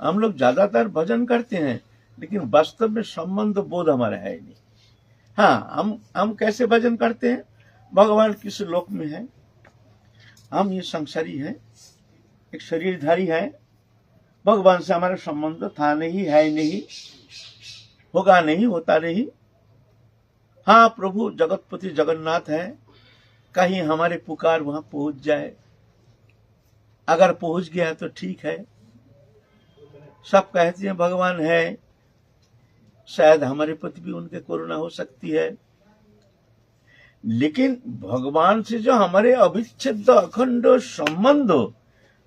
हम लोग ज्यादातर भजन करते हैं, लेकिन वास्तव में संबंध बोध हमारा है ही नहीं। हाँ, हम कैसे भजन करते हैं? भगवान किस लोक में है, हम ये संसारी हैं, एक शरीरधारी है, भगवान से हमारा संबंध था नहीं, है नहीं, होगा नहीं, होता नहीं। हाँ, प्रभु जगतपति जगन्नाथ है, कहीं हमारे पुकार वहां पहुंच जाए, अगर पहुंच गया तो ठीक है। सब कहते हैं भगवान है, शायद हमारे प्रति भी उनके करुणा हो सकती है, लेकिन भगवान से जो हमारे अविच्छेद्य अखंड संबंध,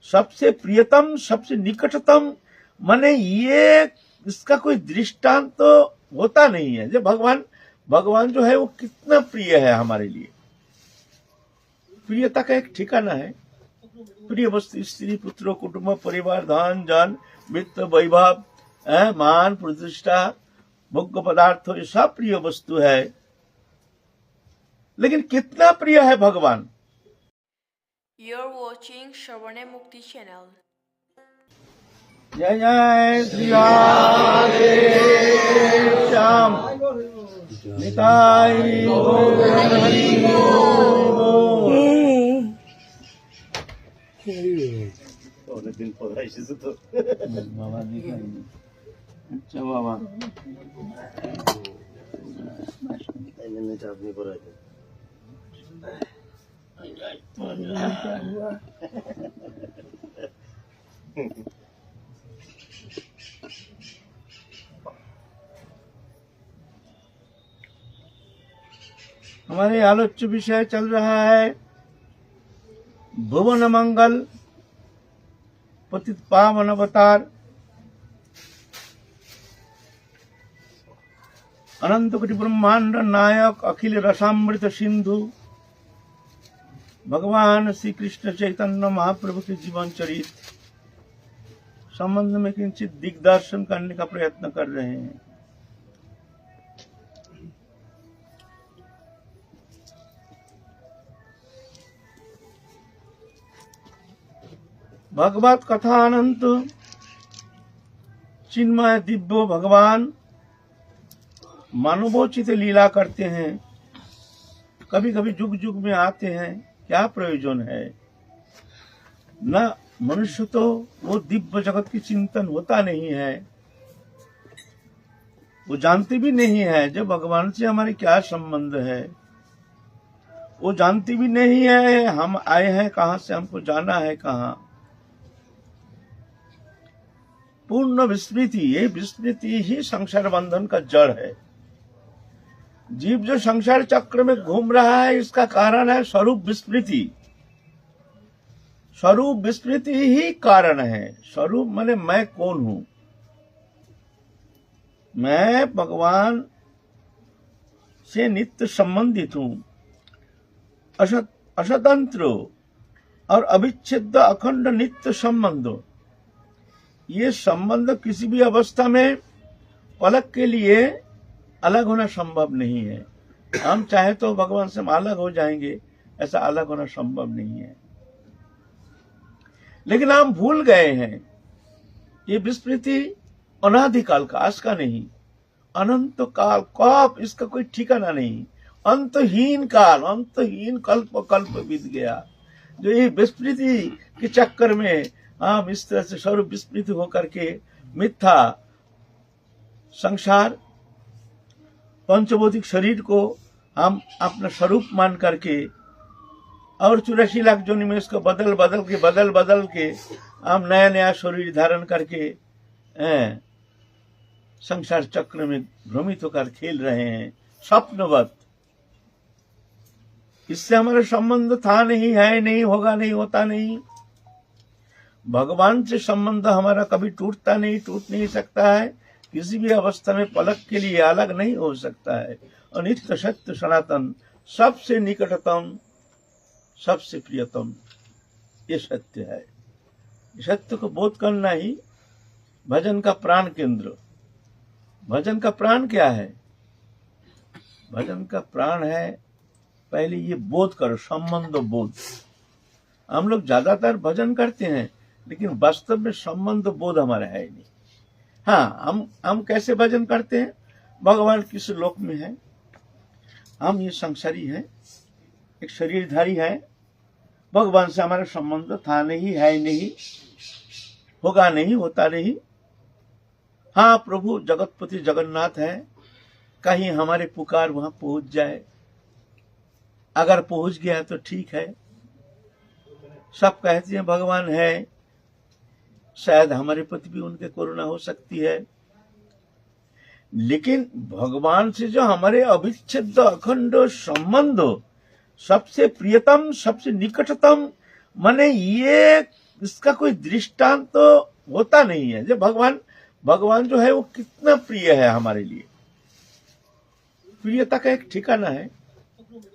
सबसे प्रियतम, सबसे निकटतम, माने ये इसका कोई दृष्टांत तो होता नहीं है। जो भगवान जो है वो कितना प्रिय है हमारे लिए। प्रियता का एक ठिकाना है। प्रिय वस्तु स्त्री पुत्र कुटुंब परिवार धन जन वित्त वैभव मान प्रतिष्ठा भोग्य पदार्थ, ये सब प्रिय वस्तु है, लेकिन कितना प्रिय है भगवान। You're watching Shravane Mukti channel. जय जय श्री राधे श्याम निताई गौर हरि बोल। दिन तो बाबा दिखा नहीं। अच्छा बाबा चापनी पर हमारे आलोच्य विषय चल रहा है भुवन मंगल पतित पावन अवतार अनंत कोटि ब्रह्मांड नायक अखिल रसामृत सिंधु भगवान श्री कृष्ण चैतन्य महाप्रभु के जीवन चरित्र संबंध में किंचित दिग्दर्शन करने का प्रयत्न कर रहे हैं। भगवत कथा अनंत चिन्मय दिव्य भगवान मानवोचित लीला करते हैं, कभी कभी जुग जुग में आते हैं, क्या प्रयोजन है? न मनुष्य तो वो दिव्य जगत की चिंतन होता नहीं है, वो जानते भी नहीं है जो भगवान से हमारे क्या संबंध है, वो जानती भी नहीं है हम आए हैं कहां से, हमको जाना है कहां। पूर्ण विस्मृति, ये विस्मृति ही संसार बंधन का जड़ है। जीव जो संसार चक्र में घूम रहा है, इसका कारण है स्वरूप विस्मृति। स्वरूप विस्मृति ही कारण है। स्वरूप माने मैं कौन हूं? मैं भगवान से नित्य संबंधित हूं, असतंत्र और अविच्छेद्य अखंड नित्य संबंध। ये संबंध किसी भी अवस्था में पलक के लिए अलग होना संभव नहीं है। हम चाहे तो भगवान से अलग हो जाएंगे, ऐसा अलग होना संभव नहीं है। लेकिन हम भूल गए हैं ये विस्मृति अनादिकाल का, आज का नहीं, अनंत काल, कब इसका कोई ठिकाना नहीं, अंतहीन काल, अंतहीन कल्प कल्प बीत गया। जो ये विस्मृति के चक्कर में हम इस तरह से स्वरूप विस्मृत होकर के मिथ्या संसार पंचभौतिक शरीर को हम अपना स्वरूप मान करके और 84 लाख जोनि में इसको बदल बदल के हम नया नया शरीर धारण करके संसार चक्र में भ्रमित होकर खेल रहे हैं स्वप्नवत। इससे हमारा संबंध था नहीं, है नहीं, होगा नहीं, होता नहीं। भगवान से संबंध हमारा कभी टूटता नहीं, टूट नहीं सकता है, किसी भी अवस्था में पलक के लिए अलग नहीं हो सकता है। और नित्य सत्य सनातन, सबसे निकटतम, सबसे प्रियतम, ये सत्य है। सत्य को बोध करना ही भजन का प्राण केंद्र। भजन का प्राण क्या है? भजन का प्राण है पहले ये बोध करो, संबंध बोध। हम लोग ज्यादातर भजन करते हैं, लेकिन वास्तव में संबंध बोध हमारा है नहीं। हाँ, हम कैसे भजन करते हैं? भगवान किस लोक में है, हम ये संसारी हैं, एक शरीरधारी है, भगवान से हमारा संबंध था नहीं, है नहीं, होगा नहीं, होता नहीं। हाँ, प्रभु जगतपति जगन्नाथ है, कहीं हमारे पुकार वहां पहुंच जाए, अगर पहुंच गया तो ठीक है। सब कहते हैं भगवान है, शायद हमारे प्रति भी उनके करुणा हो सकती है, लेकिन भगवान से जो हमारे अविच्छेद अखंड संबंध, सबसे प्रियतम, सबसे निकटतम, माने ये इसका कोई दृष्टांत तो होता नहीं है। जो भगवान जो है वो कितना प्रिय है हमारे लिए। प्रियता का एक ठिकाना है।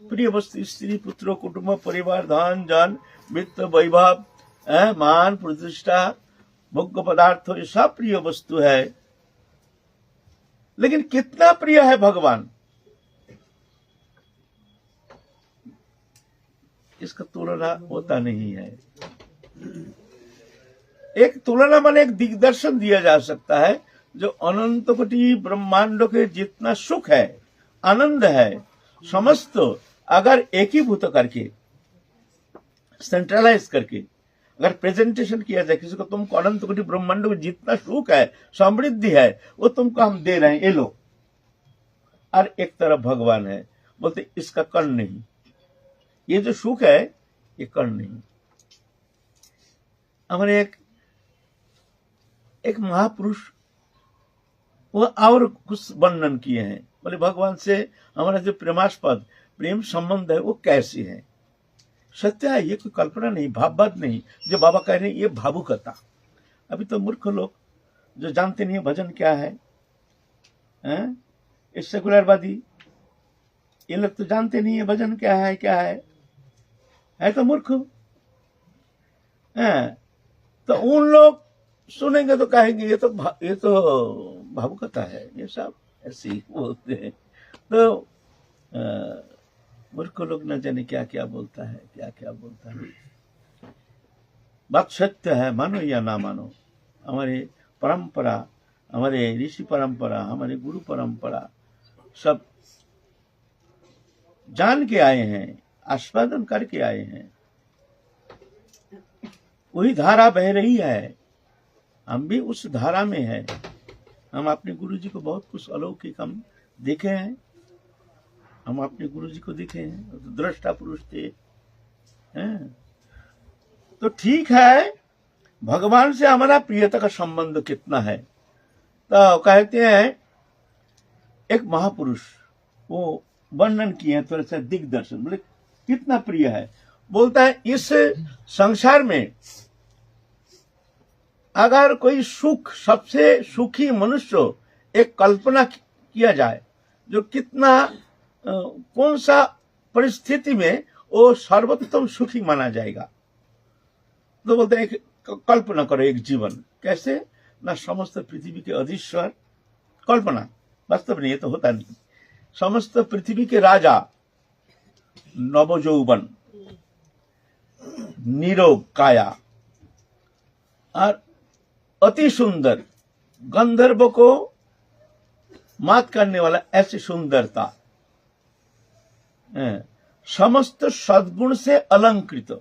प्रिय वस्तु स्त्री पुत्र कुटुंब परिवार धन जन वित्त वैभव मान प्रतिष्ठा भोग्य पदार्थ, ये सब प्रिय वस्तु है, लेकिन कितना प्रिय है भगवान, इसका तुलना होता नहीं है। एक तुलना माने एक दिग्दर्शन दिया जा सकता है, जो अनंत कोटि ब्रह्मांड के जितना सुख है, आनंद है, समस्त अगर एकीभूत करके, सेंट्रलाइज करके अगर प्रेजेंटेशन किया जाए किसी को, तुमको अनंत कोटि ब्रह्मांड में जितना सुख है, समृद्धि है, वो तुमको हम दे रहे हैं, ये लो। और एक तरफ भगवान है, बोलते इसका कर्ण नहीं, ये जो सुख है ये कर्ण नहीं। हमारे एक महापुरुष वो और कुछ वर्णन किए हैं, बोले भगवान से हमारा जो प्रेमास्पद प्रेम संबंध है वो कैसे है। सत्य है, ये कोई कल्पना नहीं, भाववाद नहीं, जो बाबा कह रहे हैं ये भावुकता। अभी तो मूर्ख लोग जो जानते नहीं है भजन क्या है, ये सेकुलरवादी, ये लोग तो जानते नहीं है भजन क्या है तो मूर्ख। तो उन लोग सुनेंगे तो कहेंगे ये तो भावुकता है, ये सब ऐसे ही बोलते हैं। तो मूर्ख लोग न जाने क्या क्या बोलता है। बात सत्य है, मानो या ना मानो। हमारे परंपरा, हमारे ऋषि परंपरा, हमारे गुरु परंपरा सब जान के आए हैं, आस्वादन करके आए हैं, वही धारा बह रही है, हम भी उस धारा में है। हम अपने गुरु जी को बहुत कुछ अलौकिक हम देखे हैं, हम अपने गुरु जी को देखे हैं, तो दृष्टा पुरुष थे। तो ठीक है, भगवान से हमारा प्रियता का संबंध कितना है। तो कहते हैं एक महापुरुष वो वर्णन किए हैं, थोड़ा सा दिग्दर्शन, बोले कितना प्रिय है। बोलता है इस संसार में अगर कोई सुख, सबसे सुखी मनुष्य एक कल्पना किया जाए, जो कितना कौन सा परिस्थिति में वो सर्वोत्तम सुखी माना जाएगा। तो बोलते हैं एक कल्पना करो, एक जीवन कैसे, ना समस्त पृथ्वी के अधीश्वर, कल्पना, वास्तव में ये तो होता नहीं, समस्त पृथ्वी के राजा, नवजौवन, निरोग काया और अति सुंदर, गंधर्व को मात करने वाला ऐसी सुंदरता, समस्त सद्गुण से अलंकृत,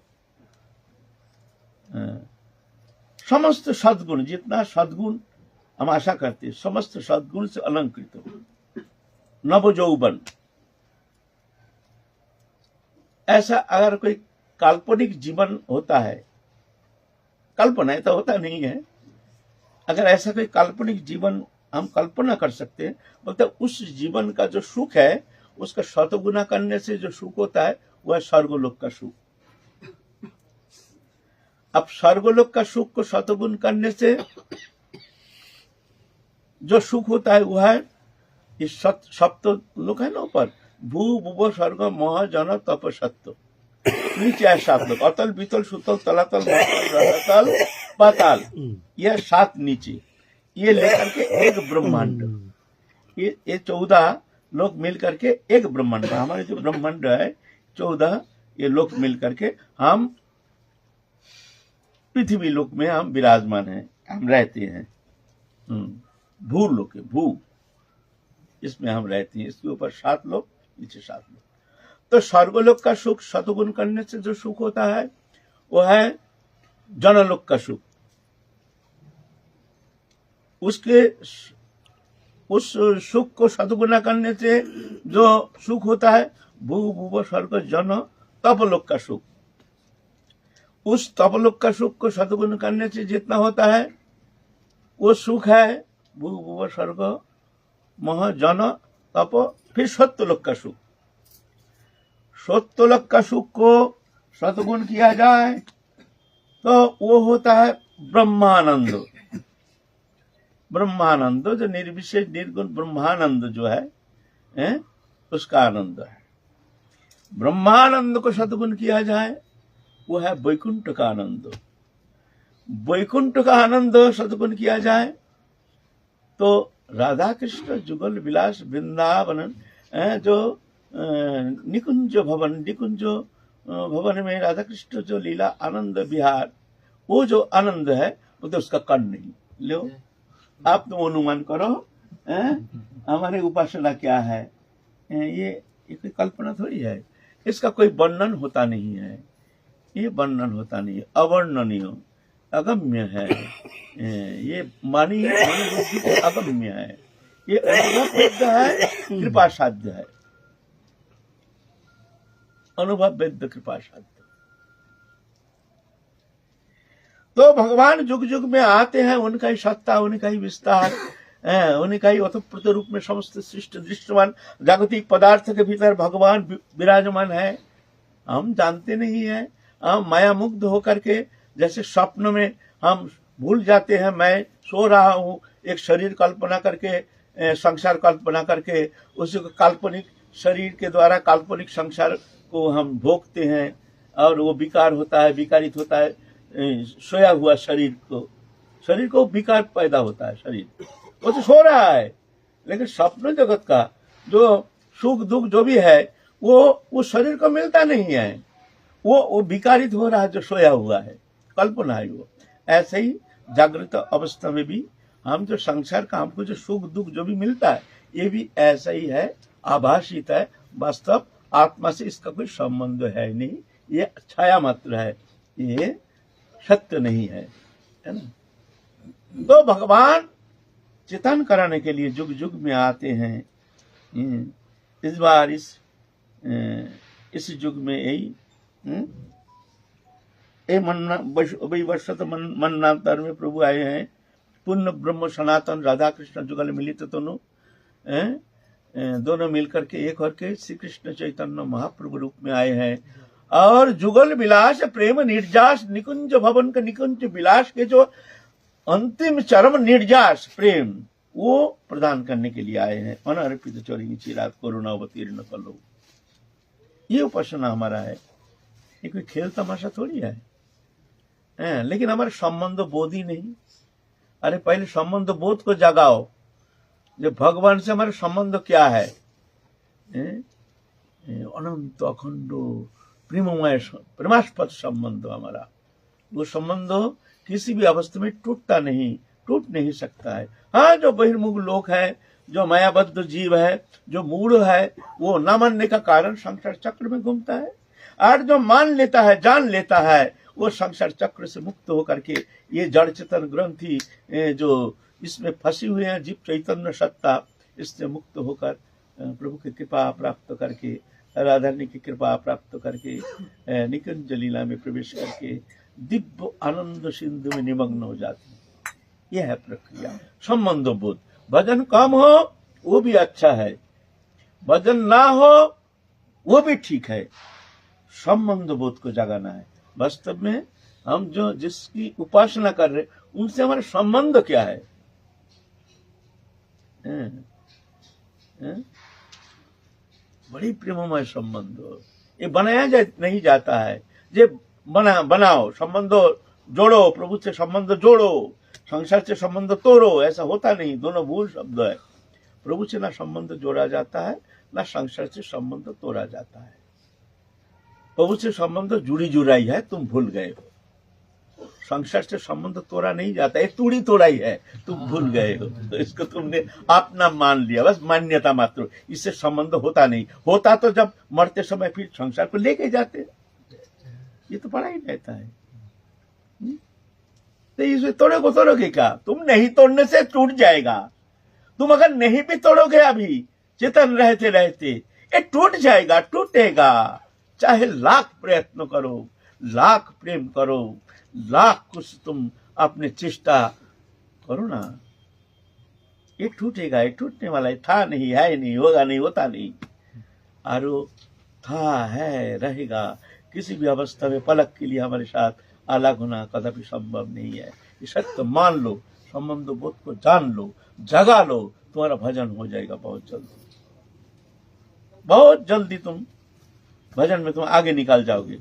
समस्त सद्गुण, जितना सद्गुण हम आशा करते, समस्त सद्गुण से अलंकृत, नवजौवन। ऐसा अगर कोई काल्पनिक जीवन होता है, कल्पना तो होता नहीं है, अगर ऐसा कोई काल्पनिक जीवन हम कल्पना कर सकते हैं, बोलते उस जीवन का जो सुख है उसका शतगुना करने से जो सुख होता है वह स्वर्गलोक का सुख। अब स्वर्गलोक का सुख को शतगुण करने से जो सुख होता है वह है इस सप्त लोक है ना, ऊपर भू भुव स्वर्ग मोह जन तप सत्व, नीचे है 7 लोक, अतल बीतल सुतल तलातल रसातल पाताल, यह 7 नीचे, ये लेकर के एक ब्रह्मांड, ये 14 लोग मिल करके एक ब्रह्मांड। हमारे जो ब्रह्मांड है 14, ये लोग मिल करके हम पृथ्वी लोक में हम विराजमान हैं, हम रहते हैं। भू लोक है, भू, इसमें हम रहते हैं। इसके ऊपर 7 लोक, नीचे 7 लोक। तो स्वर्गलोक का सुख सतगुण करने से जो सुख होता है वो है जनलोक का सुख। उस सुख को सदगुना करने से जो सुख होता है भू भूव स्वर्ग जन तपलोक का सुख। उस तपलोक का सुख को सदगुण करने से जितना होता है वो सुख है भू भूव स्वर्ग मह जन तप। फिर सत्यलोक का सुख, सत्यलोक का सुख को सदगुण किया जाए तो वो होता है ब्रह्मानंद। ब्रह्मानंद जो निर्विशेष निर्गुण ब्रह्मानंद जो है उसका आनंद है। ब्रह्मानंद को सदगुण किया जाए वो है वैकुंठ का आनंद। वैकुंठ का आनंद सदगुण किया जाए तो राधा कृष्ण जुगल विलास वृंदावन जो निकुंज भवन में राधा कृष्ण जो लीला आनंद विहार, वो जो आनंद है वो तो उसका कर्ण नहीं। लो आप तो अनुमान करो हमारे उपासना क्या है। ये कोई कल्पना थोड़ी है, इसका कोई वर्णन होता नहीं है। ये वर्णन होता नहीं है, अवर्णनीय अगम्य है। ये मानी बुद्धि को अगम्य है। ये अनुभव वेद्य है, कृपा साध्य है। अनुभव वेद्य कृपा साध्य। तो भगवान जुग जुग में आते हैं, उनका ही सत्ता, उनका ही विस्तार, उनका ही अतुप्रोत रूप में समस्त सृष्टि दृष्टवान जागतिक पदार्थ के भीतर भगवान विराजमान है। हम जानते नहीं है। हम माया मुग्ध होकर के जैसे स्वप्न में हम भूल जाते हैं मैं सो रहा हूँ, एक शरीर कल्पना करके संसार कल्पना करके उसी काल्पनिक शरीर के द्वारा काल्पनिक संसार को हम भोगते हैं और वो विकार होता है, विकारित होता है। सोया हुआ शरीर को विकार पैदा होता है। शरीर वो तो सो रहा है, लेकिन स्वप्न जगत का जो सुख दुख जो भी है वो उस शरीर को मिलता नहीं है। वो विकारित हो रहा है जो सोया हुआ है, कल्पना है वो। ऐसे ही जागृत अवस्था में भी हम जो संसार का हमको जो सुख दुख जो भी मिलता है ये भी ऐसा ही है, आभासित है। वास्तव आत्मा से इसका कोई संबंध है नहीं, ये छाया मात्र है, ये सत्य नहीं है, है ना। तो भगवान चिंतन कराने के लिए जुग जुग में आते हैं। इस बार इस युग में यही वर्षत मन्नांतर में प्रभु आए हैं। पुण्य ब्रह्म सनातन राधा कृष्ण जुगल मिलित तनु दोनों मिलकर के एक होकर श्री कृष्ण चैतन्य महाप्रभु रूप में आए हैं और जुगल विलास प्रेम निर्जास निकुंज भवन का निकुंज विलास के जो अंतिम चरम निर्जास प्रेम वो प्रदान करने के लिए आए हैं। अनर्पित चोरी चिरात कोरोना अवतीर्ण कलो, ये उपासना हमारा है। ये कोई खेल तमाशा थोड़ी है, लेकिन हमारे संबंध बोध ही नहीं। अरे पहले संबंध बोध को जगाओ, जो भगवान से हमारे संबंध क्या है। अनंत अखंड प्रेममय प्रेमास्पद संबंध हमारा, वो संबंध किसी भी अवस्था में टूट नहीं सकता है। हाँ, जो बहिर्मुख लोक है, जो मायाबद्ध जीव है, जो मूढ़ है, वो न मानने का कारण संसार चक्र में घूमता है। और जो मान लेता है, जान लेता है, वो संसार चक्र से मुक्त होकर के ये जड़ चेतन ग्रंथि जो इसमें फंसी हुए हैं, जीव चैतन्य सत्ता, इससे मुक्त होकर प्रभु की कृपा प्राप्त करके, राधारानी की कृपा प्राप्त करके निकुंज लीला में प्रवेश करके दिव्य आनंद सिंधु में निमग्न हो जाती है। यह है प्रक्रिया। संबंध बोध, भजन कम हो वो भी अच्छा है, भजन ना हो वो भी ठीक है। संबंध बोध को जगाना है। वास्तव में हम जो जिसकी उपासना कर रहे उनसे हमारा संबंध क्या है। बड़ी प्रेममय संबंध, ये बनाया नहीं जाता है। ये बनाओ संबंध, जोड़ो, प्रभु से संबंध जोड़ो, संसार से संबंध तोड़ो, ऐसा होता नहीं। दोनों भूल शब्द है। प्रभु से ना संबंध जोड़ा जाता है, ना संसार से संबंध तोड़ा जाता है। प्रभु से संबंध जुड़ी जुड़ाई है, तुम भूल गए हो। संसार से संबंध तोड़ा नहीं जाता, ये तूड़ी तोड़ा ही है, तुम भूल गए हो। तो इसको तुमने अपना मान लिया, बस मान्यता मात्र, इससे संबंध होता नहीं। होता तो जब मरते समय फिर संसार को लेके जाते, ये तो पड़ा ही रहता है। तो इसे तोड़ोगे क्या? तुम नहीं तोड़ने से टूट जाएगा। तुम अगर नहीं भी तोड़ोगे अभी चेतन रहते रहते, ये टूट जाएगा, टूटेगा। चाहे लाख प्रयत्न करो, लाख प्रेम करो, लाख कुछ तुम अपने चेष्टा करो ना, ये टूटेगा। ये टूटने वाला है, था नहीं, है नहीं, होगा नहीं, होता नहीं। और था, है, रहेगा। किसी भी अवस्था में पलक के लिए हमारे साथ अलग होना कदापि संभव नहीं है। ये सत्य मान लो, संबंध बोध को जान लो, जगा लो, तुम्हारा भजन हो जाएगा बहुत जल्दी। बहुत जल्दी तुम भजन में तुम आगे निकाल जाओगे।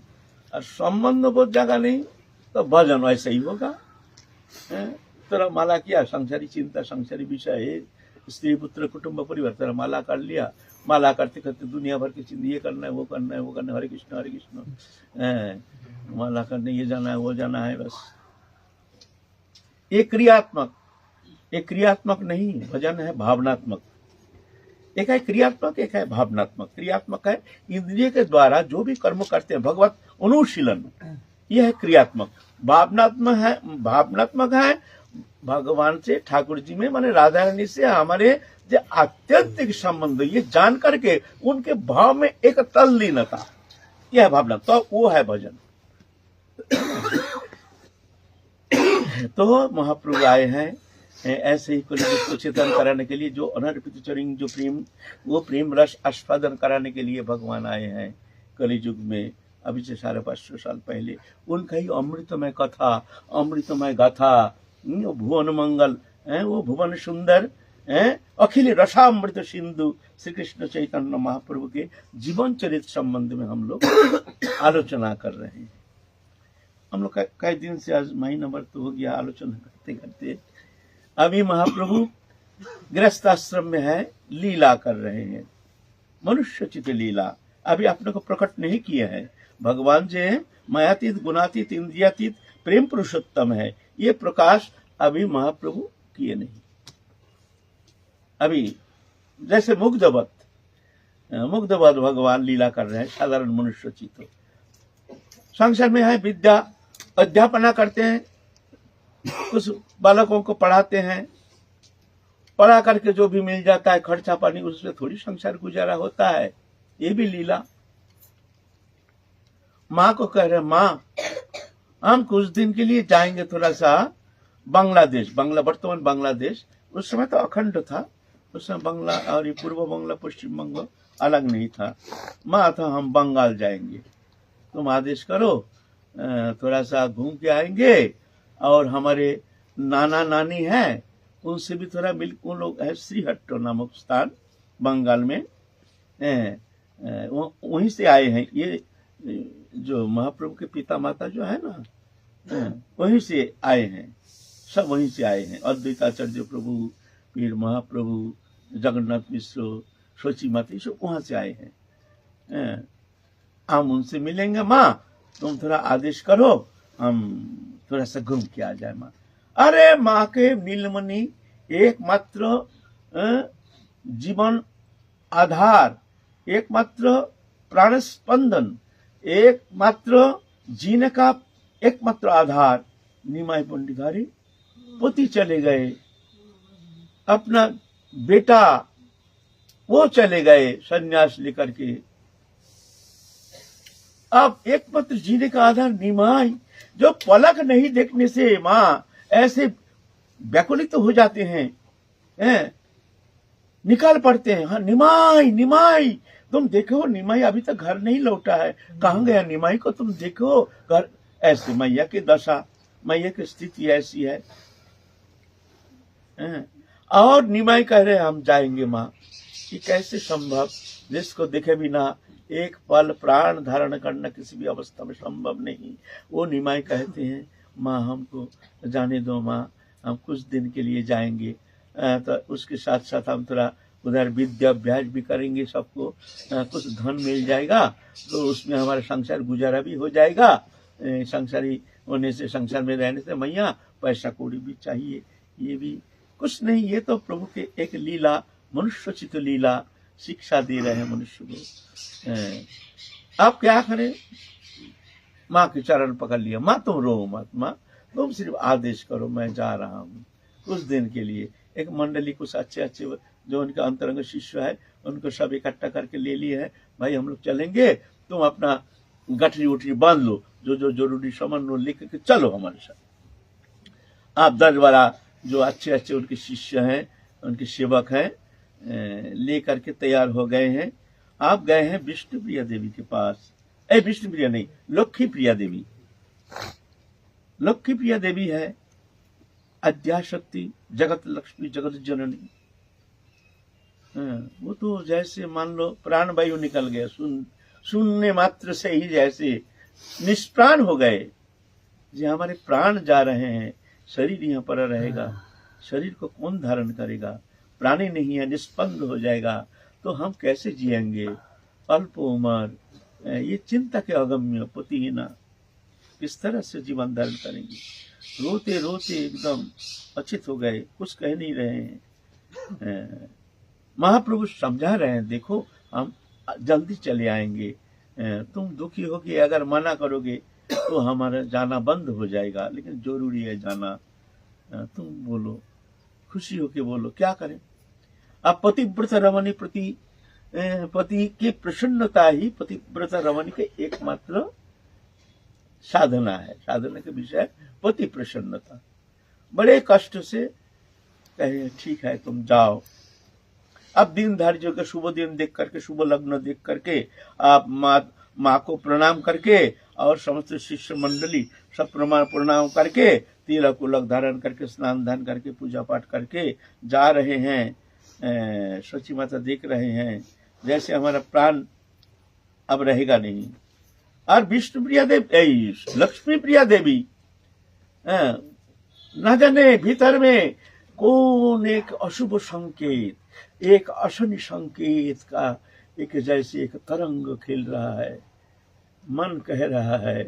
और संबंध बोध जगा नहीं तो भजन वैसे ही होगा। तेरा माला किया, संसारी चिंता, संसारी विषय है, स्त्री पुत्र कुटुंब परिवार, तेरा माला कर लिया। माला करते करते दुनिया भर की चिंता, ये करना है, वो करना है, वो करना है, हरे कृष्ण हरे कृष्ण। माला करने ये जाना है, वो जाना है, बस। ये क्रियात्मक नहीं है, भजन है भावनात्मक। एक है क्रियात्मक, एक है भावनात्मक। क्रियात्मक है इंद्रिय के द्वारा जो भी कर्म करते हैं, भगवत अनुशीलन, यह है क्रियात्मक। भावनात्मक है भगवान से, ठाकुर जी में, माने राधा रानी से हमारे जो आत्यंतिक संबंध, ये जान करके उनके भाव में एक तल्लीनता, यह है भावना, तो वो है भजन। तो महाप्रभु आए हैं ऐसे ही कलियुग को चेतन कराने के लिए, जो अनर्पित चरिंग, जो प्रेम, वो प्रेम रस आस्वादन कराने के लिए भगवान आए हैं कलियुग में। अभी से 550 साल पहले उनका ही अमृतमय कथा, अमृतमय गाथा, भुवन मंगल, वो भुवन सुंदर, अखिल रसामृत सिंधु श्री कृष्ण चैतन्य महाप्रभु के जीवन चरित्र संबंध में हम लोग आलोचना कर रहे हैं। हम लोग कई दिन से, आज महीना भर तो हो गया आलोचना करते करते। अभी महाप्रभु गृहस्थ आश्रम में है, लीला कर रहे हैं, मनुष्य चित लीला अभी अपने को प्रकट नहीं किए हैं। भगवान जो है मायातीत, गुणातीत, इंद्रियातीत, प्रेम पुरुषोत्तम है, ये प्रकाश अभी महाप्रभु किए नहीं। अभी जैसे मुग्धवत भगवान लीला कर रहे हैं, साधारण मनुष्य चित। संसार में है विद्या, अध्यापना करते हैं, कुछ बालकों को पढ़ाते हैं, पढ़ा करके जो भी मिल जाता है खर्चा पानी, उससे थोड़ी संसार गुजारा होता है। ये भी लीला। माँ को कह रहे, माँ हम कुछ दिन के लिए जाएंगे थोड़ा सा बांग्लादेश, वर्तमान बांग्लादेश, उस समय तो अखंड था, उस समय बांग्ला और ये पूर्व बांग्ला पश्चिम बंग अलग नहीं था। माँ था हम बंगाल जाएंगे, तुम आदेश करो, थोड़ा सा घूम के आएंगे, और हमारे नाना नानी हैं उनसे भी थोड़ा मिल, उन लोग है श्रीहट्टो नामक स्थान बंगाल में, वहीं से आए हैं। ये जो महाप्रभु के पिता माता जो है ना, वहीं से आए हैं, सब वहीं से आए हैं। अद्वैताचार्य प्रभु, फिर महाप्रभु, जगन्नाथ मिश्र, सोची माता, सब वहां से आए हैं। हम उनसे मिलेंगे, माँ तुम थोड़ा आदेश करो, हम थोड़ा सा घूम के आ जाए। माँ, अरे माँ के नीलमणि एकमात्र जीवन आधार, एकमात्र प्राण स्पंदन, एकमात्र जीने का एकमात्र आधार निमाई पंडितारी पोती चले गए, अपना बेटा वो चले गए सन्यास लेकर के। अब एकमात्र जीने का आधार निमाई, जो पलक नहीं देखने से माँ ऐसे व्याकुलित तो हो जाते हैं, निकाल पड़ते हैं। हाँ, निमाई निमाई, तुम देखो निमाई अभी तक घर नहीं लौटा है, कहाँ गया निमाई को तुम देखो घर। ऐसे मैया की दशा, मैया की स्थिति ऐसी है। और निमाई कह रहे हम जाएंगे माँ, कि कैसे संभव, जिसको देखे बिना एक पल प्राण धारण करना किसी भी अवस्था में संभव नहीं। वो निमाई कहते हैं माँ हमको जाने दो माँ, हम कुछ दिन के लिए जाएंगे, तो उसके साथ साथ हम थोड़ा उधर विद्या अभ्यास भी करेंगे, सबको कुछ धन मिल जाएगा, तो उसमें हमारा संसार गुजारा भी हो जाएगा, संसारी होने से, संसार में रहने से मैया पैसा कौड़ी भी चाहिए, ये भी कुछ नहीं, ये तो प्रभु के एक लीला, मनुष्योचित लीला शिक्षा दे रहे हैं मनुष्य को। आप क्या करें, माँ के चरण पकड़ लिया, माँ तुम रो मत, माँ तुम सिर्फ आदेश करो, मैं जा रहा हूँ कुछ दिन के लिए। एक मंडली कुछ अच्छे अच्छे जो उनका अंतरंग शिष्य है उनको सब इकट्ठा करके ले लिए है, भाई हम लोग चलेंगे, तुम अपना गठरी उठरी बांध लो, जो जो जरूरी सामान लो लेकर के चलो हमारे साथ। आप 10-12 जो अच्छे अच्छे उनके शिष्य हैं, उनके सेवक हैं, लेकर के तैयार हो गए हैं। आप गए हैं विष्णु प्रिया देवी के पास, विष्णु प्रिया नहीं, लक्ष्मी प्रिया देवी। लक्ष्मी प्रिया देवी है अद्याशक्ति, जगत लक्ष्मी, जगत जननी। वो तो जैसे मान लो प्राणवायु निकल गया, सुनने मात्र से ही जैसे निष्प्राण हो गए। जो हमारे प्राण जा रहे हैं, शरीर यहाँ पर रहेगा, शरीर को कौन धारण करेगा, प्राणी नहीं है, निष्पन्द हो जाएगा, तो हम कैसे जिएंगे। अल्प उम्र, ये चिंता के अगम्य, पतिहीना, किस तरह से जीवन धारण करेंगे। रोते रोते एकदम अचित हो गए, कुछ कह नहीं रहे हैं। महाप्रभु समझा रहे हैं, देखो हम जल्दी चले आएंगे, तुम दुखी होगे, अगर मना करोगे तो हमारा जाना बंद हो जाएगा, लेकिन जरूरी है जाना, तुम बोलो, खुशी होके बोलो, क्या करें। अब पतिव्रत रमणी प्रति पति की प्रसन्नता ही पतिव्रत रमणी के एकमात्र साधना है, साधना के विषय पति प्रसन्नता। बड़े कष्ट से कहे ठीक है तुम जाओ। अब दिन धार्य का शुभ दिन देख करके, शुभ लग्न देख करके आप माँ को प्रणाम करके और समस्त शिष्य मंडली सब प्रणाम करके, तिलक उलक धारण करके, स्नान दान करके, पूजा पाठ करके जा रहे हैं। सची माता देख रहे हैं जैसे हमारा प्राण अब रहेगा नहीं। और विष्णु प्रिया देवी, लक्ष्मी प्रिया देवी, न जाने भीतर में कौन एक अशुभ संकेत, एक अशनि संकेत का एक जैसे एक तरंग खेल रहा है। मन कह रहा है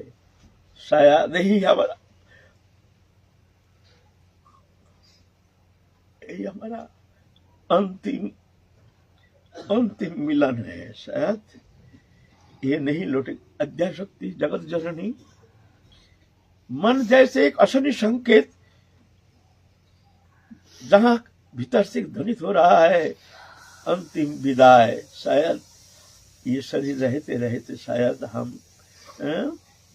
शायद ही हमारा अंतिम मिलन है, शायद ये नहीं लौटे। अद्याशक्ति, जगत जननी, मन जैसे एक अशनि संकेत, जहां भीतर से ध्वनित हो रहा है अंतिम विदाई। शायद ये शरीर रहते रहते शायद हम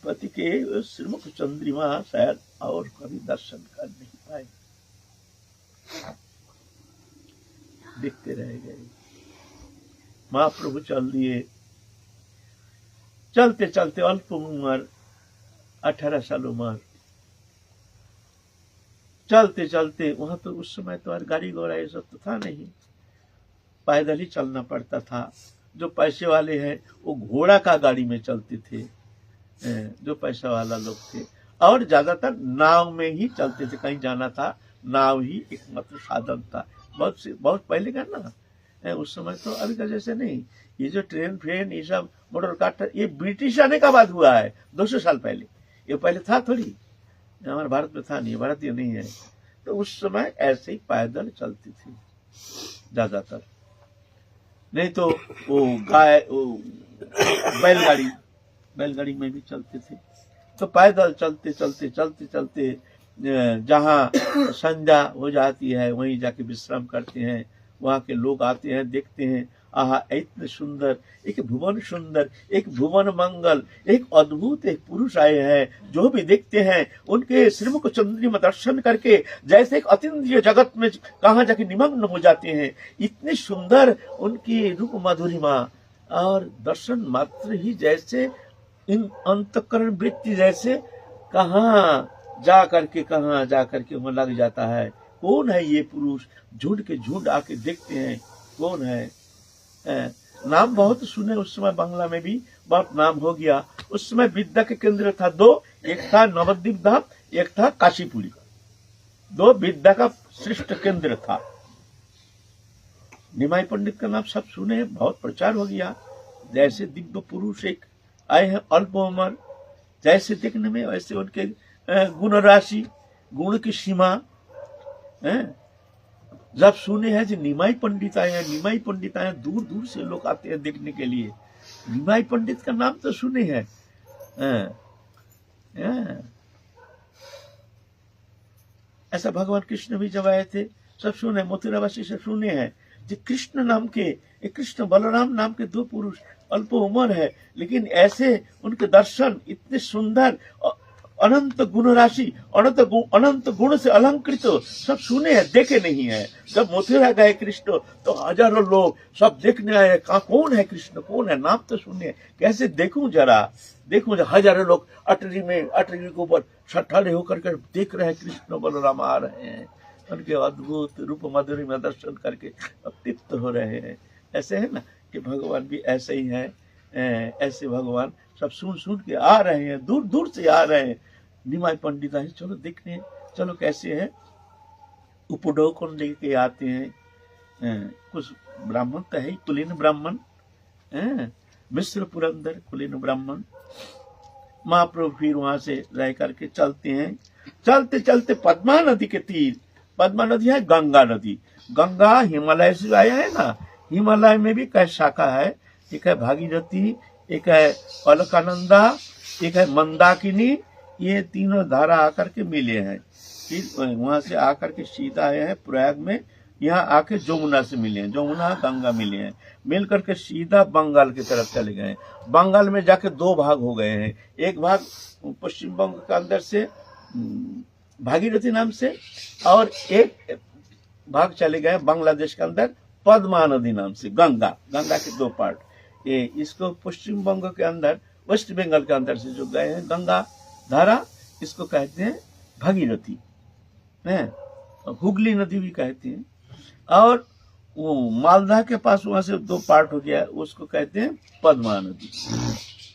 पति के श्रीमुख चंद्रिमा शायद और कभी दर्शन कर नहीं पाए, दिखते रह गए। महाप्रभु चल दिए, चलते चलते अल्प उम्र, 18 साल उम्र, चलते चलते वहां तो उस समय तो गाड़ी घोड़ा ये सब तो था नहीं, पैदल ही चलना पड़ता था। जो पैसे वाले हैं वो घोड़ा का गाड़ी में चलते थे, जो पैसा वाला लोग थे, और ज्यादातर नाव में ही चलते थे। कहीं जाना था, नाव ही एकमात्र साधन था। बहुत पहले का ना, उस समय तो अभी का जैसे नहीं। ये जो ट्रेन फ्रेन ये सब मोटर कार, ये ब्रिटिश आने का बाद हुआ है 200 साल पहले। ये पहले था थोड़ी, हमारे भारत में था नहीं, भारतीय नहीं है। तो उस समय ऐसे ही पैदल चलती थी ज्यादातर, नहीं तो वो बैलगाड़ी में भी चलते थे। तो पैदल चलते चलते चलते चलते जहाँ संध्या हो जाती है वहीं जाके विश्राम करते हैं। वहाँ के लोग आते हैं, देखते हैं, आहा इतने सुंदर, एक भुवन सुंदर, एक भुवन मंगल, एक अद्भुत एक पुरुष आए हैं। जो भी देखते हैं उनके श्रीमुख चंद्रिमा दर्शन करके जैसे एक अतीन्द्रिय जगत में कहाँ जाके निमग्न हो जाते हैं। इतनी सुंदर उनकी रूप मधुरिमा, और दर्शन मात्र ही जैसे इन अंतःकरण वृत्ति जैसे कहाँ जा करके वहां लग जाता है। कौन है ये पुरुष? झुंड के झुंड आके देखते हैं कौन है। नाम बहुत सुने उस समय, बांग्ला में भी बहुत नाम हो गया। उस समय विद्या के केंद्र था दो, एक था नवद्वीप धाम, एक था काशीपुरी। दो विद्या का श्रेष्ठ केंद्र था। निमाई पंडित का नाम सब सुने, बहुत प्रचार हो गया। जैसे दिव्य पुरुष एक आए हैं अल्प उम्र, जैसे देखने में वैसे उनके गुण राशि, गुण की सीमा। जब सुने हैं जो निमाई पंडित आए हैं, निमाई पंडित आए हैं, दूर दूर से लोग आते हैं देखने के लिए। निमाई पंडित का नाम तो सुने हैं। ऐसा भगवान कृष्ण भी जब आए थे सब सुने, मथुरावासी से सुने हैं जो कृष्ण नाम के, कृष्ण बलराम नाम के दो पुरुष अल्प उम्र है, लेकिन ऐसे उनके दर्शन इतने सुंदर, अनंत गुण राशि, अनंत गुण से अलंकृत, सब सुने हैं, देखे नहीं है। जब मथुरा गए कृष्ण तो हजारों लोग सब देखने आए, कहा कौन है कृष्ण, कौन है, नाम तो सुने, कैसे देखूं जरा। हजारों लोग अटरी के ऊपर छठाले होकर के देख रहे हैं, कृष्ण बलराम आ रहे हैं, उनके अद्भुत रूप माधुरी में दर्शन करके तृप्त हो रहे हैं। ऐसे है ना कि भगवान भी ऐसे ही है। ऐसे भगवान सब सुन के आ रहे हैं, दूर दूर से आ रहे हैं। निमाई पंडित है, चलो देखने, चलो कैसे है। उपडोक को लेके आते हैं। कुछ ब्राह्मण तो है, कुलीन ब्राह्मण, मिश्र पुरंदर कुलीन ब्राह्मण। महाप्रभु फिर वहां से रह करके चलते हैं। चलते चलते पद्मा नदी के तीर, पद्मा नदी है गंगा नदी, गंगा हिमालय से आया है ना, हिमालय में भी कई शाखा है, एक है भागीरथी, एक है अलकानंदा, एक है मंदाकिनी। ये तीनों धारा आकर के मिले हैं। फिर वहां से आकर के सीधा आए हैं प्रयाग में, यहाँ आके जमुना से मिले हैं, जमुना गंगा मिले हैं, मिल करके सीधा बंगाल की तरफ चले गए। बंगाल में जाके दो भाग हो गए हैं, एक भाग पश्चिम बंग के अंदर से भागीरथी नाम से, और एक भाग चले गए बांग्लादेश के अंदर पद्मा नदी नाम से। गंगा के दो पार्ट, ये इसको पश्चिम बंग के अंदर, वेस्ट बंगाल के अंदर से जो गए हैं गंगा धारा, इसको कहते हैं भागीरथी, हुगली नदी भी कहते हैं। और वो मालदा के पास वहां से दो पार्ट हो गया, उसको कहते हैं पद्मा नदी।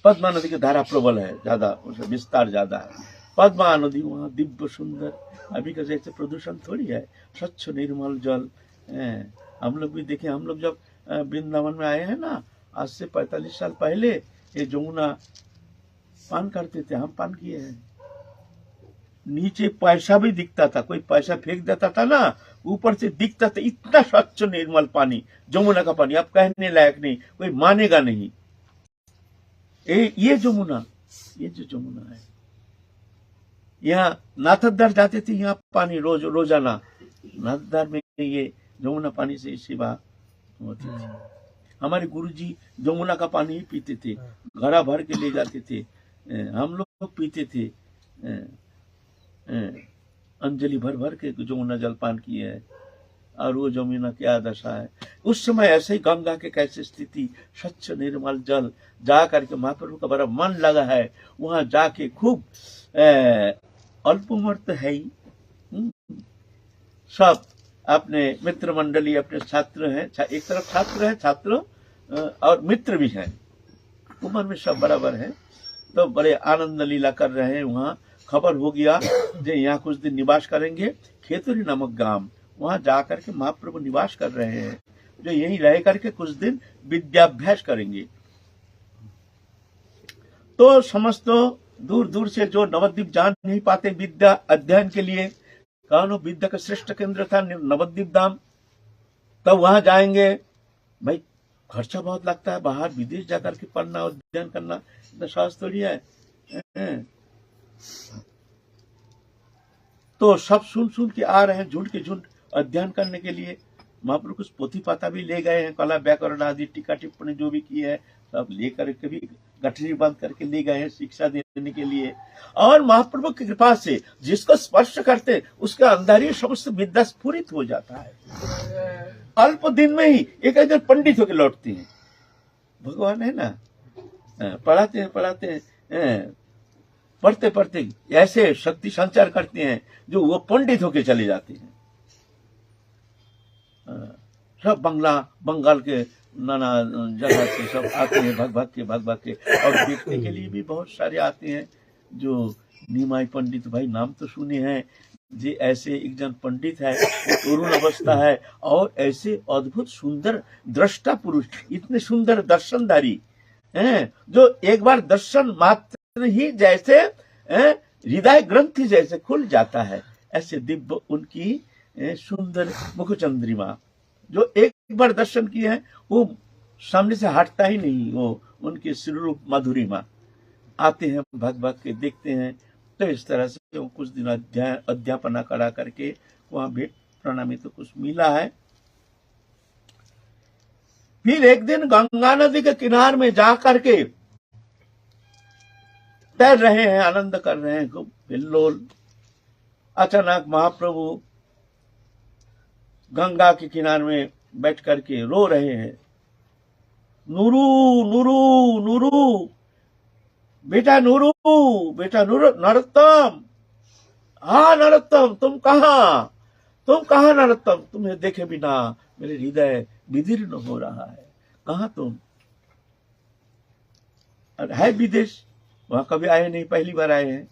पद्मा नदी की धारा प्रबल है, ज्यादा, उसका विस्तार ज्यादा है। पद्मा नदी वहाँ दिव्य सुंदर, अभी का जैसे प्रदूषण थोड़ी है, स्वच्छ निर्मल जल। हम लोग भी देखे, हम लोग जब वृंदावन में आए हैं ना, आज से 45 साल पहले, ये जमुना पान करते थे, हम पान किए हैं। नीचे पैसा भी दिखता था, कोई पैसा फेंक देता था ना, ऊपर से दिखता था, इतना स्वच्छ निर्मल पानी, जमुना का पानी, अब कहने लायक नहीं, कोई मानेगा नहीं। ये जमुना, ये जो जमुना है, यहाँ नाथद्वार जाते थे, यहाँ पानी रोजाना नाथद्वार में ये जमुना पानी से सेवा होती थी। हमारे गुरुजी जमुना का पानी ही पीते थे, घड़ा भर के ले जाते थे, हम लोग पीते थे, अंजलि भर भर के जमुना जलपान किए है। और वो जमुना क्या दशा है उस समय। ऐसे ही गंगा के कैसे स्थिति, स्वच्छ निर्मल जल, जा करके महाप्रभु का बड़ा मन लगा है, वहां जाके खूब अल्प उम्र तो है ही, सब अपने मित्र मंडली, अपने छात्र हैं, एक तरफ छात्र है, छात्र और मित्र भी हैं, उम्र में सब बराबर है। तो बड़े आनंद लीला कर रहे हैं। वहाँ खबर हो गया जो यहाँ कुछ दिन निवास करेंगे, खेतुरी नामक ग्राम, वहां जाकर के महाप्रभु निवास कर रहे हैं, जो यहीं रह करके कुछ दिन विद्याभ्यास करेंगे। तो समस्त दूर दूर से जो नवद्वीप जान नहीं पाते विद्या अध्ययन के लिए, कौन विद्या का श्रेष्ठ केंद्र था नवद्वीप धाम, तब वहां जाएंगे। भाई खर्चा बहुत लगता है, बाहर विदेश जाकर के पढ़ना और अध्ययन करना इतना सहज थोड़ी है। तो सब सुन के आ रहे हैं, झुंड के झुंड अध्ययन करने के लिए। महाप्रभु कुछ पोथी पाता भी ले गए हैं, कला व्याकरण आदि टीका टिप्पणी जो भी की है सब लेकर के भी गठरी बांध करके ले गए हैं शिक्षा देने के लिए। और महाप्रभु की कृपा से जिसको स्पर्श करते उसका अंदर ही समस्त विद्या स्फुरित हो जाता है। अल्प दिन में ही एक दिन पंडित होकर लौटते हैं। भगवान है ना, पढ़ाते हैं, पढ़ते पढ़ते ऐसे शक्ति संचार करते हैं जो वो पंडित होके चले जाते हैं। सब बंगाल के नाना जगह से सब आते हैं, भग भग के और देखने के लिए भी बहुत सारे आते हैं। जो निमाई पंडित, भाई नाम तो सुने हैं, जे ऐसे एक जन पंडित है, तरुण अवस्था है और ऐसे अद्भुत सुंदर दृष्टा पुरुष, इतने सुंदर दर्शनदारी हैं, जो एक बार दर्शन मात्र ही जैसे हृदय ग्रंथि जैसे खुल जाता है, ऐसे दिव्य उनकी सुंदर मुखचंद्रिमा, जो एक बार दर्शन किए हैं वो सामने से हटता ही नहीं। वो उनकी श्रीरूप मधुरिमा, आते हैं भग भग के देखते हैं। तो इस तरह से वो कुछ दिन अध्यापना करा करके वहां भेंट प्रणामी तो कुछ मिला है। फिर एक दिन गंगा नदी के किनार में जा करके तैर रहे हैं, आनंद कर रहे हैं खूब हिल्लोल। अचानक महाप्रभु गंगा के किनारे में बैठ करके रो रहे हैं, नूरू नूरू नूरू, बेटा नूरू, बेटा नूरू, नरोत्तम, हाँ नरोत्तम, तुम कहाँ नरोत्तम, तुम्हें देखे बिना मेरे हृदय विदीर्ण हो रहा है, कहाँ तुम? है विदेश, वहां कभी आए नहीं, पहली बार आए हैं।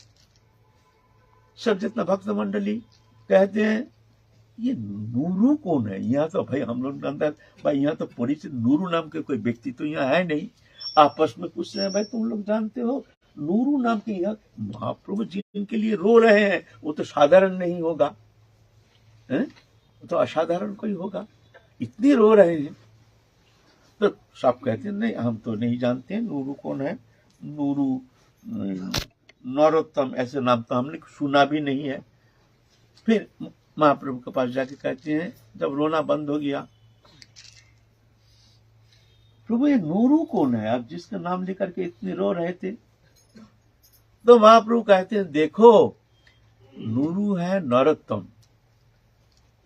सब जितना भक्त मंडली कहते हैं ये नूरू कौन है? यहाँ तो भाई हम लोग अंदर भाई यहाँ तो परिचित नूरू नाम के कोई व्यक्ति तो यहाँ है नहीं। आपस में पूछ रहे हैं भाई तुम लोग जानते हो नूरू नाम के? यहाँ महाप्रभु जी जिनके लिए रो रहे हैं वो तो साधारण नहीं होगा, है? वो तो असाधारण कोई होगा, इतने रो रहे हैं। तो सब कहते हैं नहीं हम तो नहीं जानते नूरू कौन है। नूरू, नरोत्तम ऐसे नाम तो हमने सुना भी नहीं है। फिर महाप्रभु के पास जाके कहते हैं, जब रोना बंद हो गया, प्रभु ये नूरू कौन है आप जिसका नाम लेकर के इतने रो रहे थे? तो महाप्रभु कहते हैं देखो नूरू है नरोत्तम,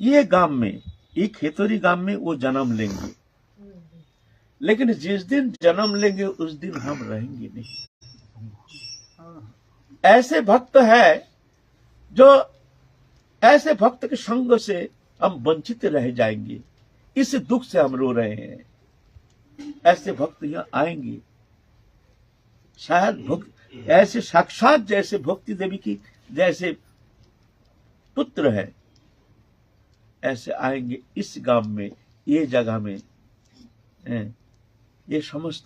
ये गांव में, ये खेतोरी गांव में वो जन्म लेंगे, लेकिन जिस दिन जन्म लेंगे उस दिन हम रहेंगे नहीं। ऐसे भक्त है जो ऐसे भक्त के संग से हम वंचित रह जाएंगे, इस दुख से हम रो रहे हैं। ऐसे भक्त यहाँ आएंगे, शायद भक्त ऐसे साक्षात जैसे भक्ति देवी की जैसे पुत्र है, ऐसे आएंगे इस गांव में, ये जगह में, ये समस्त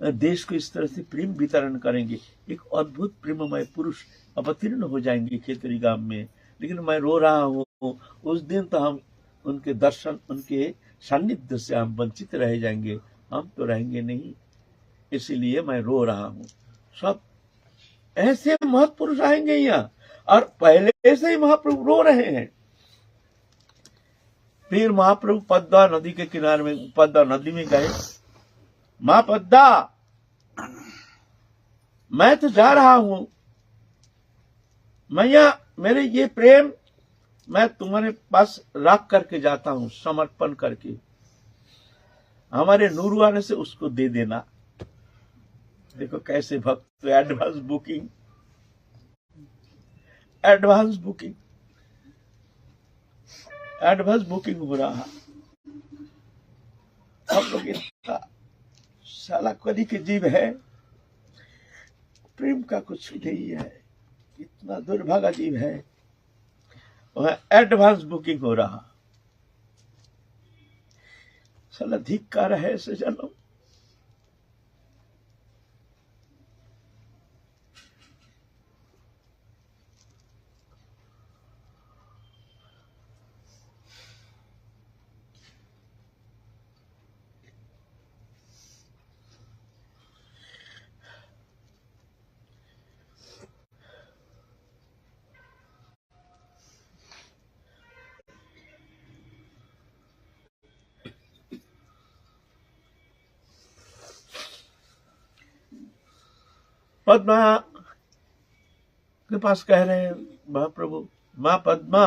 देश को इस तरह से प्रेम वितरण करेंगे। एक अद्भुत प्रेममय पुरुष अवतीर्ण हो जाएंगे खेतरी गांव में। लेकिन मैं रो रहा हूँ, उस दिन तो हम उनके दर्शन, उनके सानिध्य से हम वंचित रह जाएंगे, हम तो रहेंगे नहीं, इसीलिए मैं रो रहा हूँ। सब ऐसे महापुरुष आएंगे यहाँ, और पहले से ही महाप्रभु रो रहे हैं। फिर महाप्रभु पद्मा नदी के किनारे में, पद्मा नदी में गए। मां पद्मा, मैं तो जा रहा हूं, मैया मेरे ये प्रेम मैं तुम्हारे पास रख करके जाता हूं, समर्पण करके, हमारे नूरू आने से उसको दे देना। देखो कैसे भक्त, advance booking, advance booking, advance booking हो रहा। हम लोग इतना साला कदी के जीव है, प्रेम का कुछ नहीं है, इतना दुर्भागा जीव है, वह एडवांस बुकिंग हो रहा। साला धिक्कार है ऐसे जन्म। पद्मा के पास कह रहे हैं महाप्रभु, मां पद्मा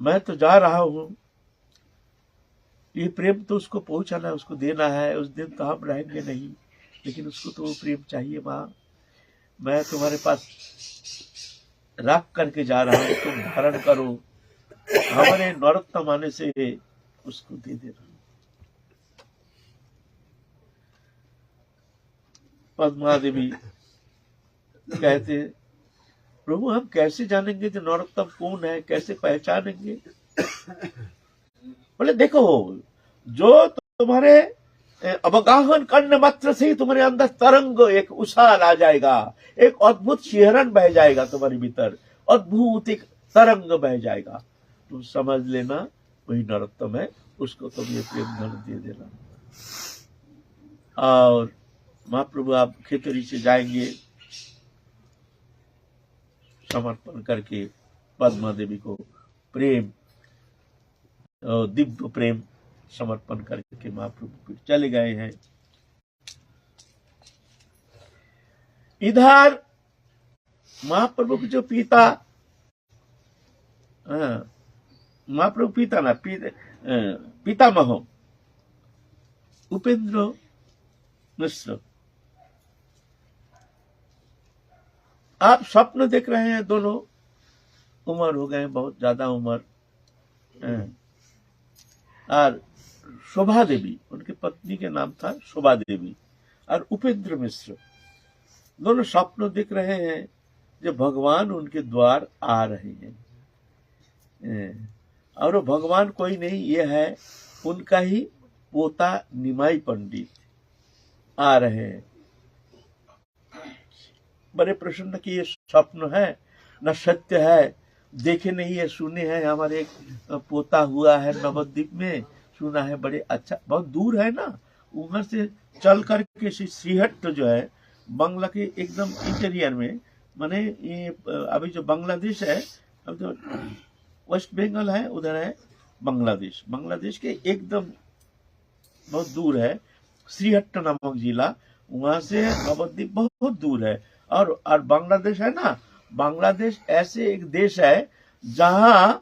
मैं तो जा रहा हूं, ये प्रेम तो उसको पहुंचाना है, उसको देना है, उस दिन तो हम रहेंगे नहीं, लेकिन उसको तो वो प्रेम चाहिए। मां मैं तुम्हारे पास रख करके जा रहा हूं, तुम धारण करो, हमारे नरोत्तम आने से उसको दे देना। पद्मा देवी कहते प्रभु हम कैसे जानेंगे जो नरोत्तम कौन है, कैसे पहचानेंगे? बोले देखो जो तुम्हारे अवगाहन करने मात्र से ही तुम्हारे अंदर तरंग एक उछाल आ जाएगा, एक अद्भुत शिहरण बह जाएगा तुम्हारे भीतर, अद्भुत एक तरंग बह जाएगा। तुम समझ लेना वही नरोत्तम है, उसको तुम ये प्रेम धन दे देना। और महाप्रभु आप खेतरी से जाएंगे समर्पण करके पद्मा देवी को प्रेम, दिव्य प्रेम समर्पण करके महाप्रभु फिर चले गए हैं। इधर महाप्रभु के जो पिता, महाप्रभु पिता ना पितामह उपेंद्र मिश्र, आप स्वप्न देख रहे हैं, दोनों उम्र हो गए, बहुत ज्यादा उम्र। और शोभा देवी, उनकी पत्नी के नाम था शोभा देवी, और उपेंद्र मिश्र दोनों स्वप्न देख रहे हैं जो भगवान उनके द्वार आ रहे हैं। और वो भगवान कोई नहीं, ये है उनका ही पोता निमाई पंडित आ रहे हैं। बड़े प्रसन्न कि ये स्वप्न है न सत्य है, देखे नहीं है, सुने हैं, हमारे एक पोता हुआ है नवद्वीप में, सुना है, बड़े अच्छा, बहुत दूर है ना, उधर से चल करके श्रीहट्ट जो है बांग्ला के एकदम इंटीरियर में, माने ये अभी जो बांग्लादेश है, अब तो वेस्ट बंगाल है, उधर है बांग्लादेश, बांग्लादेश के एकदम बहुत दूर है श्रीहट्ट नामक जिला, वहां से नवद्वीप बहुत दूर है। और बांग्लादेश है ना, बांग्लादेश ऐसे एक देश है जहां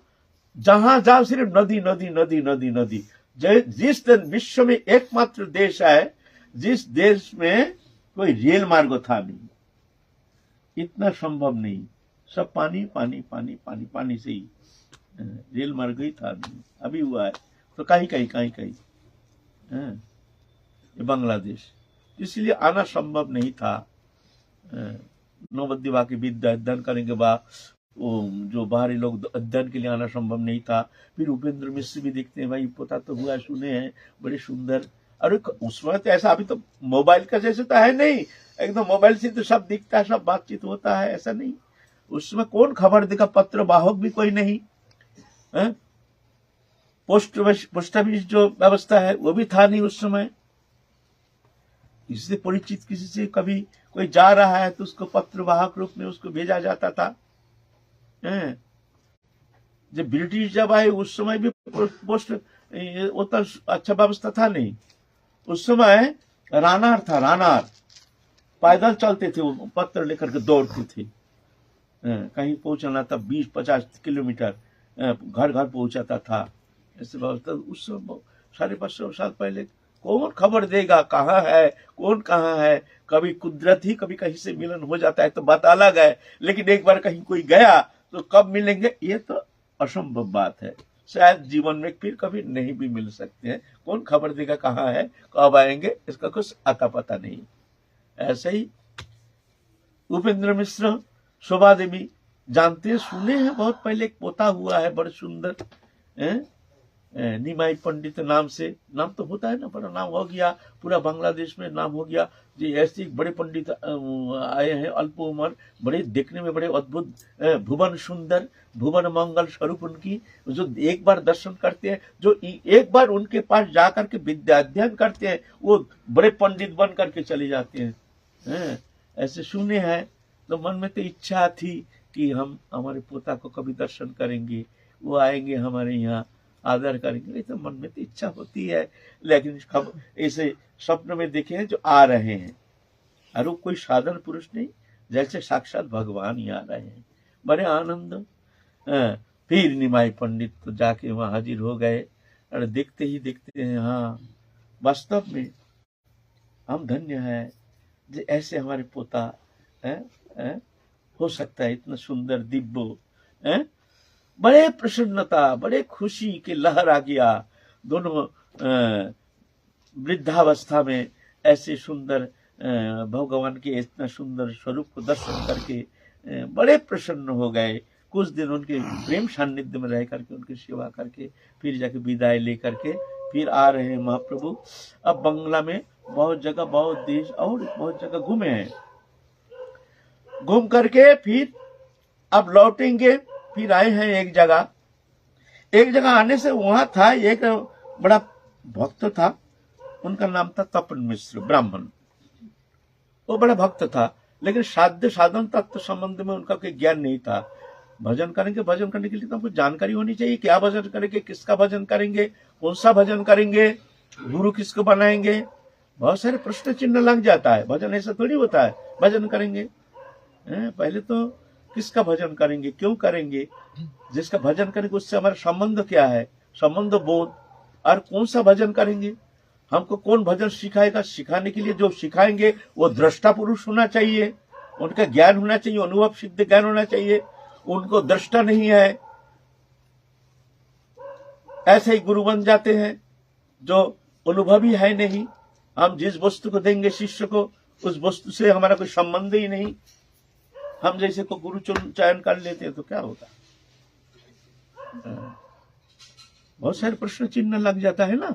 जहां जाओ सिर्फ नदी नदी नदी नदी नदी। जिस विश्व में एकमात्र देश है जिस देश में कोई रेल मार्ग था नहीं, इतना संभव नहीं, सब पानी पानी पानी पानी पानी से ही, रेल मार्ग ही था नहीं, अभी हुआ है तो कहीं कहीं कहीं कहीं ये बांग्लादेश, इसलिए आना संभव नहीं था। नवद्वीप आके विद्या अध्ययन करने के बाद जो बाहरी लोग अध्ययन के लिए आना संभव नहीं था। फिर उपेंद्र मिश्र भी देखते हैं, भाई पोता तो हुआ, सुने हैं, बड़े सुंदर। अरे उस वक्त ऐसा, अभी तो मोबाइल का जैसे तो है नहीं, एकदम मोबाइल से तो सब दिखता है, सब बातचीत होता है, ऐसा नहीं। उस समय कौन खबर देगा, पत्र वाहक भी कोई नहीं है, पोस्ट ऑफिस जो व्यवस्था है वो भी था नहीं उस समय। इससे परिचित किसी से कभी कोई जा रहा है तो उसको पत्र वाहक रूप में उसको भेजा जाता था। जब ब्रिटिश जब आए उस समय भी पोस्ट उतना अच्छा व्यवस्था था नहीं, उस समय रानार था, रानार पैदल चलते थे, वो पत्र लेकर के दौड़ते थे, कहीं पहुंचना था 20-50 किलोमीटर घर घर पहुंचाता था, ऐसे व्यवस्था। उस समय 550 साल पहले कौन खबर देगा कहाँ है, कौन कहाँ है। कभी कुदरत ही कभी कहीं से मिलन हो जाता है तो बात अलग है, लेकिन एक बार कहीं कोई गया तो कब मिलेंगे ये तो असंभव बात है, शायद जीवन में फिर कभी नहीं भी मिल सकते हैं। कौन खबर देगा कहाँ है, कब आएंगे, इसका कुछ आता पता नहीं। ऐसे ही उपेंद्र मिश्र, शोभा देवी जानते हैं, सुने हैं बहुत पहले, एक पोता हुआ है बड़े सुंदर, निमाई पंडित नाम से, नाम तो होता है ना, बड़ा नाम हो गया, पूरा बांग्लादेश में नाम हो गया। जी ऐसे बड़े पंडित आए हैं, अल्प उम्र, बड़े देखने में बड़े अद्भुत, भुवन सुंदर, भुवन मंगल स्वरूप उनकी, जो एक बार दर्शन करते हैं, जो एक बार उनके पास जाकर के विद्या अध्ययन करते हैं, वो बड़े पंडित बन करके चले जाते हैं। ऐसे सुने हैं, तो मन में तो इच्छा थी कि हम हमारे पोता को कभी दर्शन करेंगे, वो आएंगे हमारे यहाँ आदर करेंगे, तो मन में तो इच्छा होती है। लेकिन ऐसे स्वप्न में देखे हैं जो आ रहे हैं, और वो कोई साधारण पुरुष नहीं, जैसे साक्षात भगवान ही आ रहे हैं, बड़े आनंद। फिर निमाई पंडित तो जाके वहां हाजिर हो गए, और देखते ही देखते हैं, हाँ वास्तव में हम धन्य है जो ऐसे हमारे पोता हो सकता है, इतना सुंदर दिव्य। बड़े प्रसन्नता, बड़े खुशी की लहर आ गया। दोनों वृद्धावस्था में ऐसे सुंदर भगवान के इतना सुंदर स्वरूप को दर्शन करके बड़े प्रसन्न हो गए। कुछ दिन उनके प्रेम सान्निध्य में रह करके, उनकी सेवा करके, फिर जाके विदाई लेकर के फिर आ रहे हैं महाप्रभु। अब बंगला में बहुत जगह, बहुत देश और बहुत जगह घूमे हैं। घूम करके फिर अब लौटेंगे। फिर आए हैं एक जगह। एक जगह आने से वहां था एक बड़ा भक्त था, उनका नाम था तपन मिश्र ब्राह्मण। वो बड़ा भक्त था, लेकिन साध्य साधन तत्व संबंध में उनका कोई ज्ञान नहीं था। भजन करेंगे, भजन करने के लिए तो हमको जानकारी होनी चाहिए, क्या भजन करेंगे, किसका भजन करेंगे, कौन सा भजन करेंगे, गुरु किसको बनाएंगे, बहुत सारे प्रश्न चिन्ह लग जाता है। भजन ऐसा थोड़ी होता है भजन करेंगे। पहले तो किसका भजन करेंगे, क्यों करेंगे, जिसका भजन करेंगे उससे हमारा संबंध क्या है, संबंध बोध, और कौन सा भजन करेंगे, हमको कौन भजन सिखाएगा, सिखाने के लिए जो सिखाएंगे वो दृष्टा पुरुष होना चाहिए, उनका ज्ञान होना चाहिए, अनुभव सिद्ध ज्ञान होना चाहिए। उनको दृष्टा नहीं है, ऐसे ही गुरु बन जाते हैं जो अनुभवी है नहीं। हम जिस वस्तु को देंगे शिष्य को, उस वस्तु से हमारा कोई संबंध ही नहीं। हम जैसे को गुरु चयन कर लेते हैं तो क्या होगा, बहुत सारे प्रश्न चिन्ह लग जाता है ना,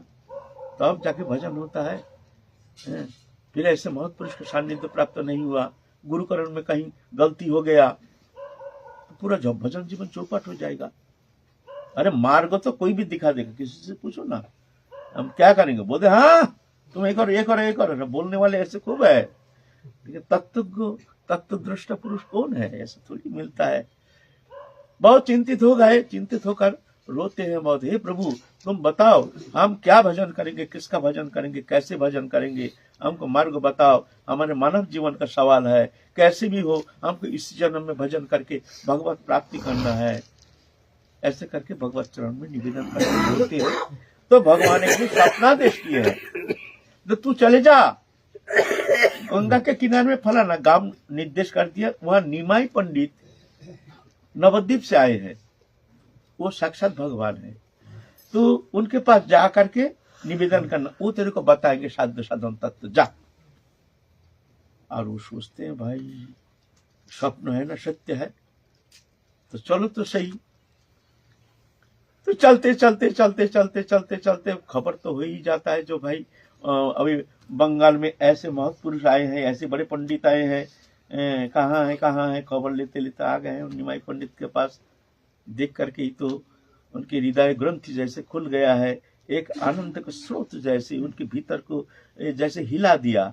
तो अब जाके भजन होता है। फिर ऐसे महत्पुरुष का सान्निध्य प्राप्त नहीं हुआ, गुरुकरण में कहीं गलती हो गया तो पूरा भजन जीवन चौपट हो जाएगा। अरे मार्ग तो कोई भी दिखा देगा, किसी से पूछो ना हम क्या करेंगे, बोलते हाँ तुम एक और एक और एक और, बोलने वाले ऐसे खूब है, लेकिन तत्व दृष्टा पुरुष कौन है, ऐसा थोड़ी मिलता है। बहुत चिंतित हो गए, चिंतित होकर रोते हैं बहुत, हे प्रभु तुम बताओ हम क्या भजन करेंगे, किसका भजन करेंगे, कैसे भजन करेंगे, हमको मार्ग बताओ। हमारे मानव जीवन का सवाल है, कैसे भी हो हमको इस जन्म में भजन करके भगवत प्राप्ति करना है। ऐसे करके भगवत चरण में निवेदन करके रोते हैं। तो भगवान ने भी स्वप्नादेश किए हैं, तो तू चले जा गंगा के किनारे में फलाना गांव निर्देश कर दिया, वहां निमाई पंडित नवद्वीप से आए हैं, वो साक्षात भगवान है, तो उनके पास जा करके निवेदन करना, वो तेरे को बताएंगे साध्य साधन तत्व, जा। और वो सोचते हैं भाई स्वप्न है ना सत्य है, तो चलो तो सही। तो चलते चलते चलते चलते चलते चलते खबर तो हो ही जाता है जो भाई अभी बंगाल में ऐसे महत्पुरुष आए हैं, ऐसे बड़े पंडित आए हैं, कहाँ है, खबर लेते लेते आ गए हैं निमाई पंडित के पास। देख करके ही तो उनके हृदय ग्रंथि जैसे खुल गया है, एक आनंद का स्रोत जैसे उनके भीतर को जैसे हिला दिया,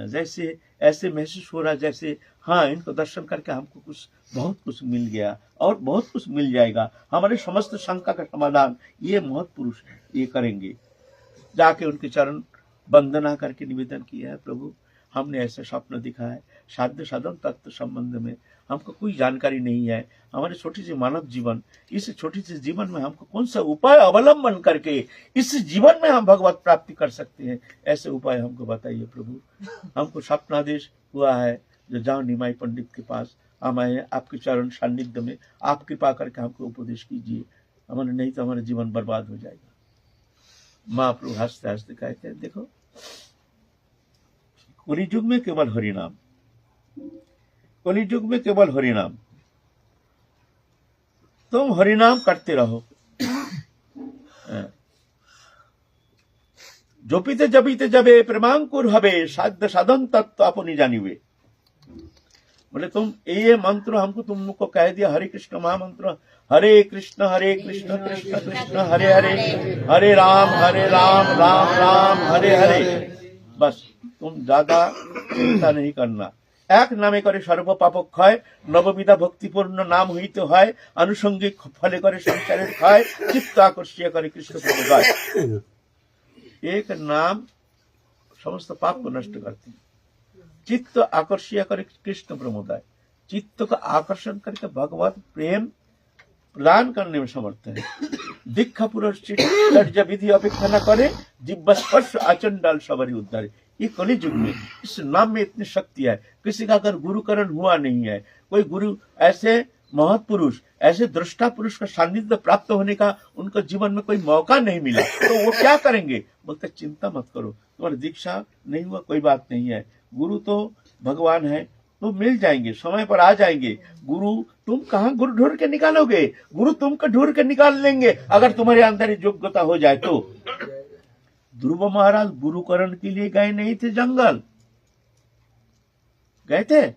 जैसे ऐसे महसूस हो रहा जैसे हाँ इनको दर्शन करके हमको कुछ बहुत कुछ मिल गया और बहुत कुछ मिल जाएगा, हमारे समस्त शंका का समाधान ये महत्पुरुष ये करेंगे। जाके उनके चरण वंदना करके निवेदन किया है, प्रभु हमने ऐसा स्वप्न दिखा है, साध्य साधन तत्व संबंध में हमको कोई जानकारी नहीं है, हमारे छोटी सी मानव जीवन, इस छोटी सी जीवन में हमको कौन सा उपाय अवलंबन करके इस जीवन में हम भगवत प्राप्ति कर सकते हैं, ऐसे उपाय हमको बताइए प्रभु। हमको स्वप्नादेश हुआ है जो जाओ निमाई पंडित के पास, हम आए आपके चरण सान्निध्य में, आप कृपा करके हमको उपदेश कीजिए, हमारे नहीं तो हमारा जीवन बर्बाद हो जाएगा। महाप्रभु हंसते हंसते कहते हैं देखो कलियुग में केवल हरिनाम, कलियुग में केवल हरिनाम, तुम हरिनाम करते रहो, जोपिते जपिते जबे प्रेमांकुर हबे साध्य साधन तत्व अपनी जानिवे। बोले तुम ये मंत्र हमको तुमको कह दिया, हरे कृष्ण महामंत्र, हरे कृष्ण कृष्ण कृष्ण हरे हरे, हरे राम राम राम हरे हरे। बस तुम ज्यादा चिंता नहीं करना। एक नामे करे सर्व पाप क्षय, नवविधा भक्तिपूर्ण नाम हईते হয়, आनुषंगिक फले करे संसारेर क्षय, चित्त आकर्षित करे कृष्ण प्रमोदय। एक नाम समस्त पाप को नष्ट करती, चित्त आकर्षित करे कृष्ण प्रमोदय, चित्त का आकर्षण करके भगवत प्रेम प्रदान करने में समर्थ है। दीक्षा पुरुष विधि अपेक्षा न करे, जिब्बा स्पर्श आचंडाल सबरी उद्धारे। ये कलियुग में इस नाम में इतनी शक्ति है, किसी का अगर गुरुकरण हुआ नहीं है, कोई गुरु ऐसे महत्पुरुष ऐसे दृष्टा पुरुष का सान्निध्य प्राप्त होने का उनका जीवन में कोई मौका नहीं मिला, तो वो क्या करेंगे? बोलते चिंता मत करो, तुम्हारी दीक्षा नहीं हुआ कोई बात नहीं है, गुरु तो भगवान है, तो मिल जाएंगे, समय पर आ जाएंगे। गुरु तुम कहाँ गुरु ढूंढ के निकालोगे? गुरु तुमको ढूंढ के निकाल लेंगे अगर तुम्हारे अंदर योग्यता हो जाए तो। ध्रुव महाराज गुरुकरण के लिए गए नहीं थे जंगल, गए थे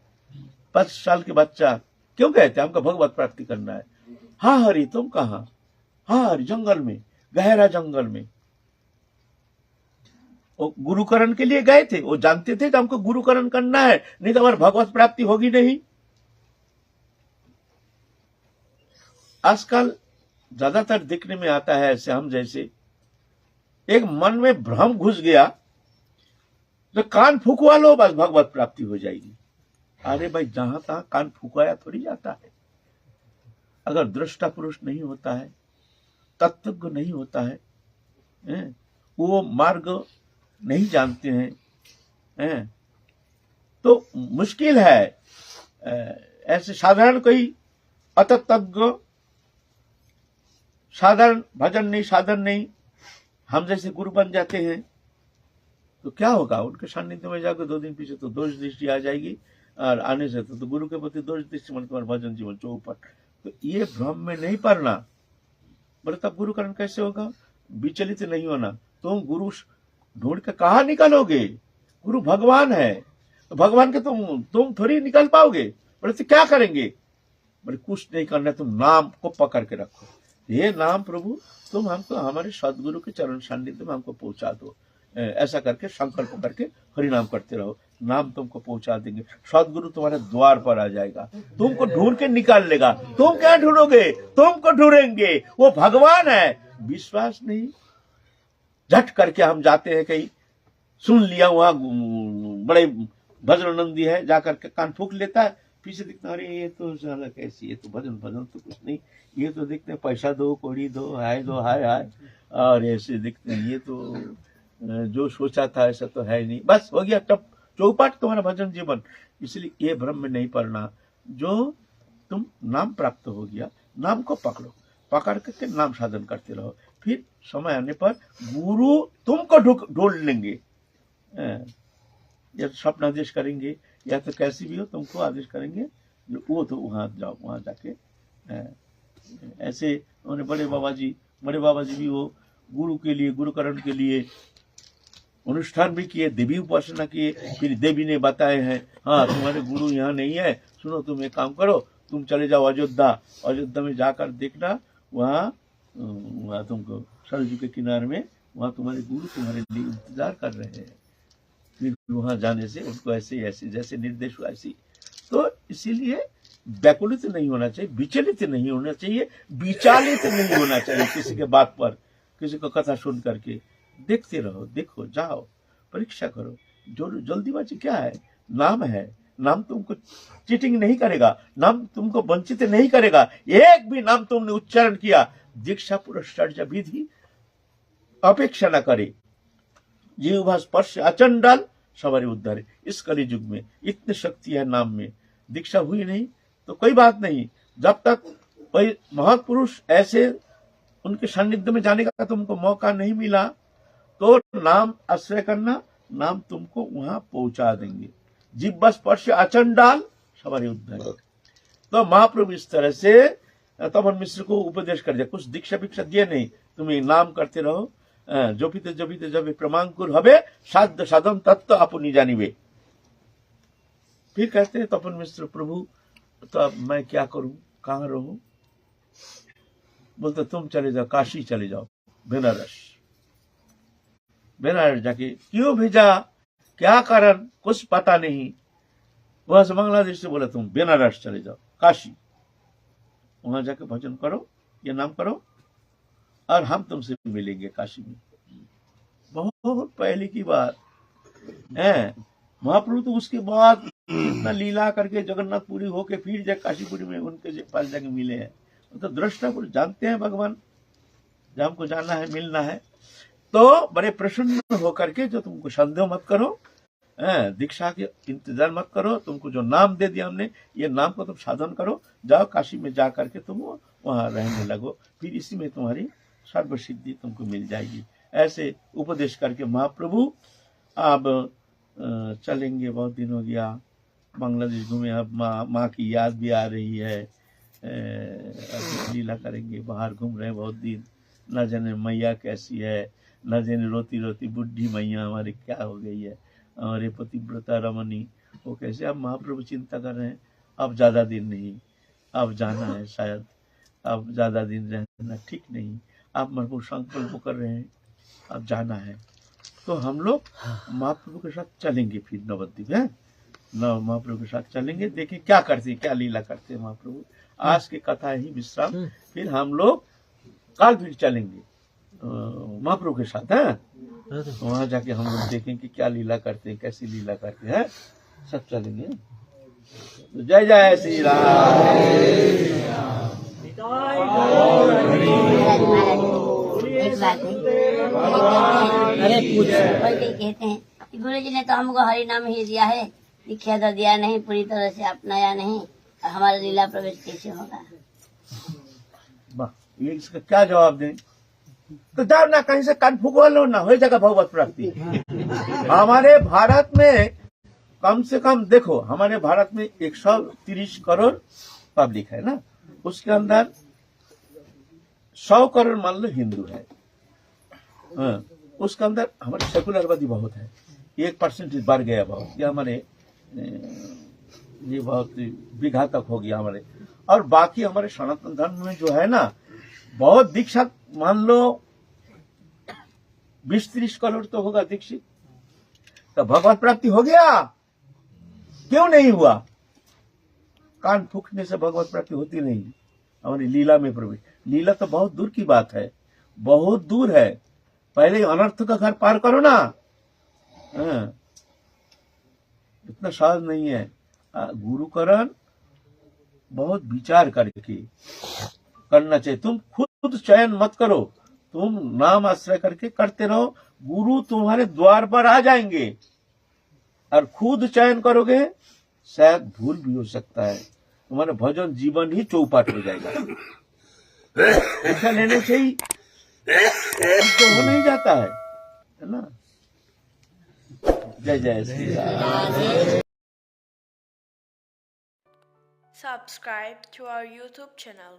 5 साल के बच्चा, क्यों गए थे? हमको भगवत प्राप्ति करना है। हाँ हरि तुम कहाँ? हाँ हरि जंगल में, गहरा जंगल में। वो गुरुकरण के लिए गए थे, वो जानते थे कि हमको गुरुकरण करना है, नहीं तो हमारी भगवत प्राप्ति होगी नहीं। आजकल ज्यादातर देखने में आता है ऐसे, हम जैसे एक मन में भ्रम घुस गया तो कान फूकवा लो बस भगवत प्राप्ति हो जाएगी। अरे भाई जहां तहां कान फूकाया थोड़ी जाता है। अगर दृष्टा पुरुष नहीं होता है, तत्वज्ञ नहीं होता है, वो मार्ग नहीं जानते हैं, तो मुश्किल है। ऐसे साधारण कोई अतत्वज्ञ, साधारण भजन नहीं, साधन नहीं, हम जैसे गुरु बन जाते हैं तो क्या होगा? उनके सान्निध्य में जाकर 2 दिन पीछे तो दोष दृष्टि आ जाएगी, और आने से तो गुरु के प्रति दोष दृष्टि मन तुम्हारा भजन जीवन चौपट। तो ये भ्रम में नहीं पड़ना। बोले तब गुरुकरण कैसे होगा? विचलित नहीं होना। तुम गुरु ढूंढ के कहा निकलोगे? गुरु भगवान है, तो भगवान के तुम थोड़ी निकल पाओगे। बोले तो क्या करेंगे? बोले कुछ नहीं करना, तुम नाम को पकड़ के रखो। ये नाम प्रभु तुम हमको हमारे सदगुरु के चरण सान्निध्य में हमको पहुंचा दो। ऐसा करके संकल्प करके हरिनाम करते रहो, नाम तुमको पहुंचा देंगे। सदगुरु तुम्हारे द्वार पर आ जाएगा, तुमको ढूंढ के निकाल लेगा। तुम क्या ढूंढोगे? तुमको ढूंढेंगे, वो भगवान है। विश्वास नहीं, झट करके हम जाते हैं कहीं, सुन लिया वहां बड़े भजनानंदी है, जाकर के कान फूक लेता है, पीछे दिखता अरे ये तो साला कैसी, ये तो भजन तो कुछ नहीं, ये तो दिखते पैसा दो, कौड़ी दो, हाय दो, हाय हाय, और ऐसे दिखते हैं, ये तो जो सोचा था ऐसा तो है नहीं। बस हो गया टप चौपाट तुम्हारा भजन जीवन। इसलिए ये भ्रम में नहीं पड़ना। जो तुम नाम प्राप्त हो गया, नाम को पकड़ो, पकड़ करके नाम साधन करते रहो। फिर समय आने पर गुरु तुमको ढूंढ लेंगे, या स्वप्न आदेश करेंगे या तो कैसी भी हो, तुमको आदेश करेंगे, वो तो वहां जाओ, वहां जाके ऐसे उन्होंने बड़े बाबा जी भी वो गुरु के लिए, गुरुकरण के लिए अनुष्ठान भी किए, देवी उपासना किए। फिर देवी ने बताए हैं, हाँ तुम्हारे गुरु यहाँ नहीं है, सुनो तुम एक काम करो, तुम चले जाओ अयोध्या में जाकर देखना, वहाँ तुमको सरजू के किनारे में वहाँ तुम्हारे गुरु तुम्हारे लिए इंतजार कर रहे हैं। फिर वहां जाने से उनको ऐसे ऐसे जैसे निर्देश हुआ ऐसी। तो इसीलिए व्याकुलित नहीं होना चाहिए, विचलित नहीं होना चाहिए, विचालित नहीं होना चाहिए किसी के बात पर, किसी को कथा सुन करके। देखते रहो, देखो, जाओ, परीक्षा करो। जो जल्दीबाजी क्या है? नाम है, नाम तुमको चीटिंग नहीं करेगा, नाम तुमको वंचित नहीं करेगा। एक भी नाम तुमने उच्चारण किया, दीक्षा पुरस्कार विधि अपेक्षा न करे, जीवा स्पर्श अचंडाल सवारी उद्धारे। इस कली युग में इतनी शक्ति है नाम में। दीक्षा हुई नहीं तो कोई बात नहीं, जब तक कोई महापुरुष ऐसे उनके सानिध्य में जाने का तुमको मौका नहीं मिला, तो नाम आश्रय करना, नाम तुमको वहां पहुंचा देंगे। जिब्बा स्पर्श अचंडाल सवारी उद्धारे। तो महाप्रभु इस तरह से तपन मिश्र को उपदेश कर दिया, कुछ दीक्षा भिक्षा दिए नहीं, तुम्हें नाम करते रहो, जपिते जपिते जब प्रमांकुर हबे साध्य साधन तत्व अपनी जानिबे। फिर कहते हैं तपन मिश्र, प्रभु तो अब मैं क्या करूं, कहां रहूं? बोलते तुम चले जाओ, काशी चले जाओ, बेनारस जाके। क्यों भेजा, क्या कारण, कुछ पता नहीं। वहां से बांग्लादेश से बोला तुम बेनारस चले जाओ, काशी, वहां जाके भजन करो, ये नाम करो, और हम तुमसे मिलेंगे काशी में। बहुत पहले की बात है। महाप्रभु तो उसके बाद इतना लीला करके जगन्नाथपुरी होके फिर जाके काशीपुरी में उनके पास जाके मिले हैं। तो दृष्टा पुरुष जानते हैं भगवान, जब हमको जाना है, मिलना है, तो बड़े प्रसन्न होकर के, जो तुमको संदेह मत करो, दीक्षा के इंतजार मत करो, तुमको जो नाम दे दिया हमने, ये नाम को तुम साधन करो, जाओ काशी में जा करके तुम वहां रहने लगो, फिर इसी में तुम्हारी सर्व सिद्धि तुमको मिल जाएगी। ऐसे उपदेश करके महाप्रभु अब चलेंगे। बहुत दिन हो गया बांग्लादेश घूमे, अब माँ की याद भी आ रही है, लीला करेंगे, बाहर घूम रहे हैं बहुत दिन, न जाने मैया कैसी है, न जाने रोती रोती बुढ़ी मैया हमारी क्या हो गई है, हमारे पतिव्रता रमणी वो कैसे। अब महाप्रभु चिंता कर रहे हैं, अब ज्यादा दिन नहीं, अब जाना है शायद, अब ज्यादा दिन रहना ठीक नहीं, आप महाप्रभु संकल्प कर रहे हैं, अब जाना है। तो हम लोग महाप्रभु के साथ चलेंगे फिर नवद्वीप है न, महाप्रभु के साथ चलेंगे, देखें क्या करते क्या लीला करते हैं महाप्रभु। आज की कथा ही विश्राम, फिर हम लोग कल फिर चलेंगे महाप्रभु के साथ है, वहां जाके हम लोग देखेंगे क्या लीला करते हैं, कैसी लीला करते हैं, सब चलेंगे। तो जय जय श्री राम। एक बात है, कहते हैं कि गुरु जी ने तो हमको हरि नाम ही दिया है, दीक्षा तो दिया नहीं, पूरी तरह से अपनाया नहीं, और हमारा लीला प्रवेश कैसे होगा। ये इसका क्या जवाब दें? तो जाओ ना कहीं से कान फूकवा लो ना, हो जाएगा भगवत प्राप्ति। हमारे भारत में कम से कम देखो, हमारे भारत में 130 करोड़ पब्लिक है ना, उसके अंदर 100 करोड़ मान लो हिंदू है, हाँ, उसके अंदर हमारे सेकुलरवादी बहुत है, 1% बढ़ गया बहुत, ये हमारे ये बहुत विघातक हो गया हमारे। और बाकी हमारे सनातन धर्म में जो है ना, बहुत दीक्षा मान लो 20-30 करोड़ तो होगा दीक्षित, तो भगवत प्राप्ति हो गया, क्यों नहीं हुआ? कान फूकने से भगवत प्राप्ति होती नहीं, हमारी लीला में प्रवेश। लीला तो बहुत दूर की बात है, बहुत दूर है, पहले अनर्थ का घर पार करो ना, हाँ, इतना सहज नहीं है। गुरुकरण बहुत विचार करके करना चाहिए, तुम खुद चयन मत करो, तुम नाम आश्रय करके करते रहो, गुरु तुम्हारे द्वार पर आ जाएंगे। और खुद चयन करोगे शायद भूल भी हो सकता है, तुम्हारा भजन जीवन ही चौपाट हो जाएगा। ऐसा लेने से ही तो हो नहीं जाता है ना। जय जय Shri Ram. Subscribe to our YouTube channel.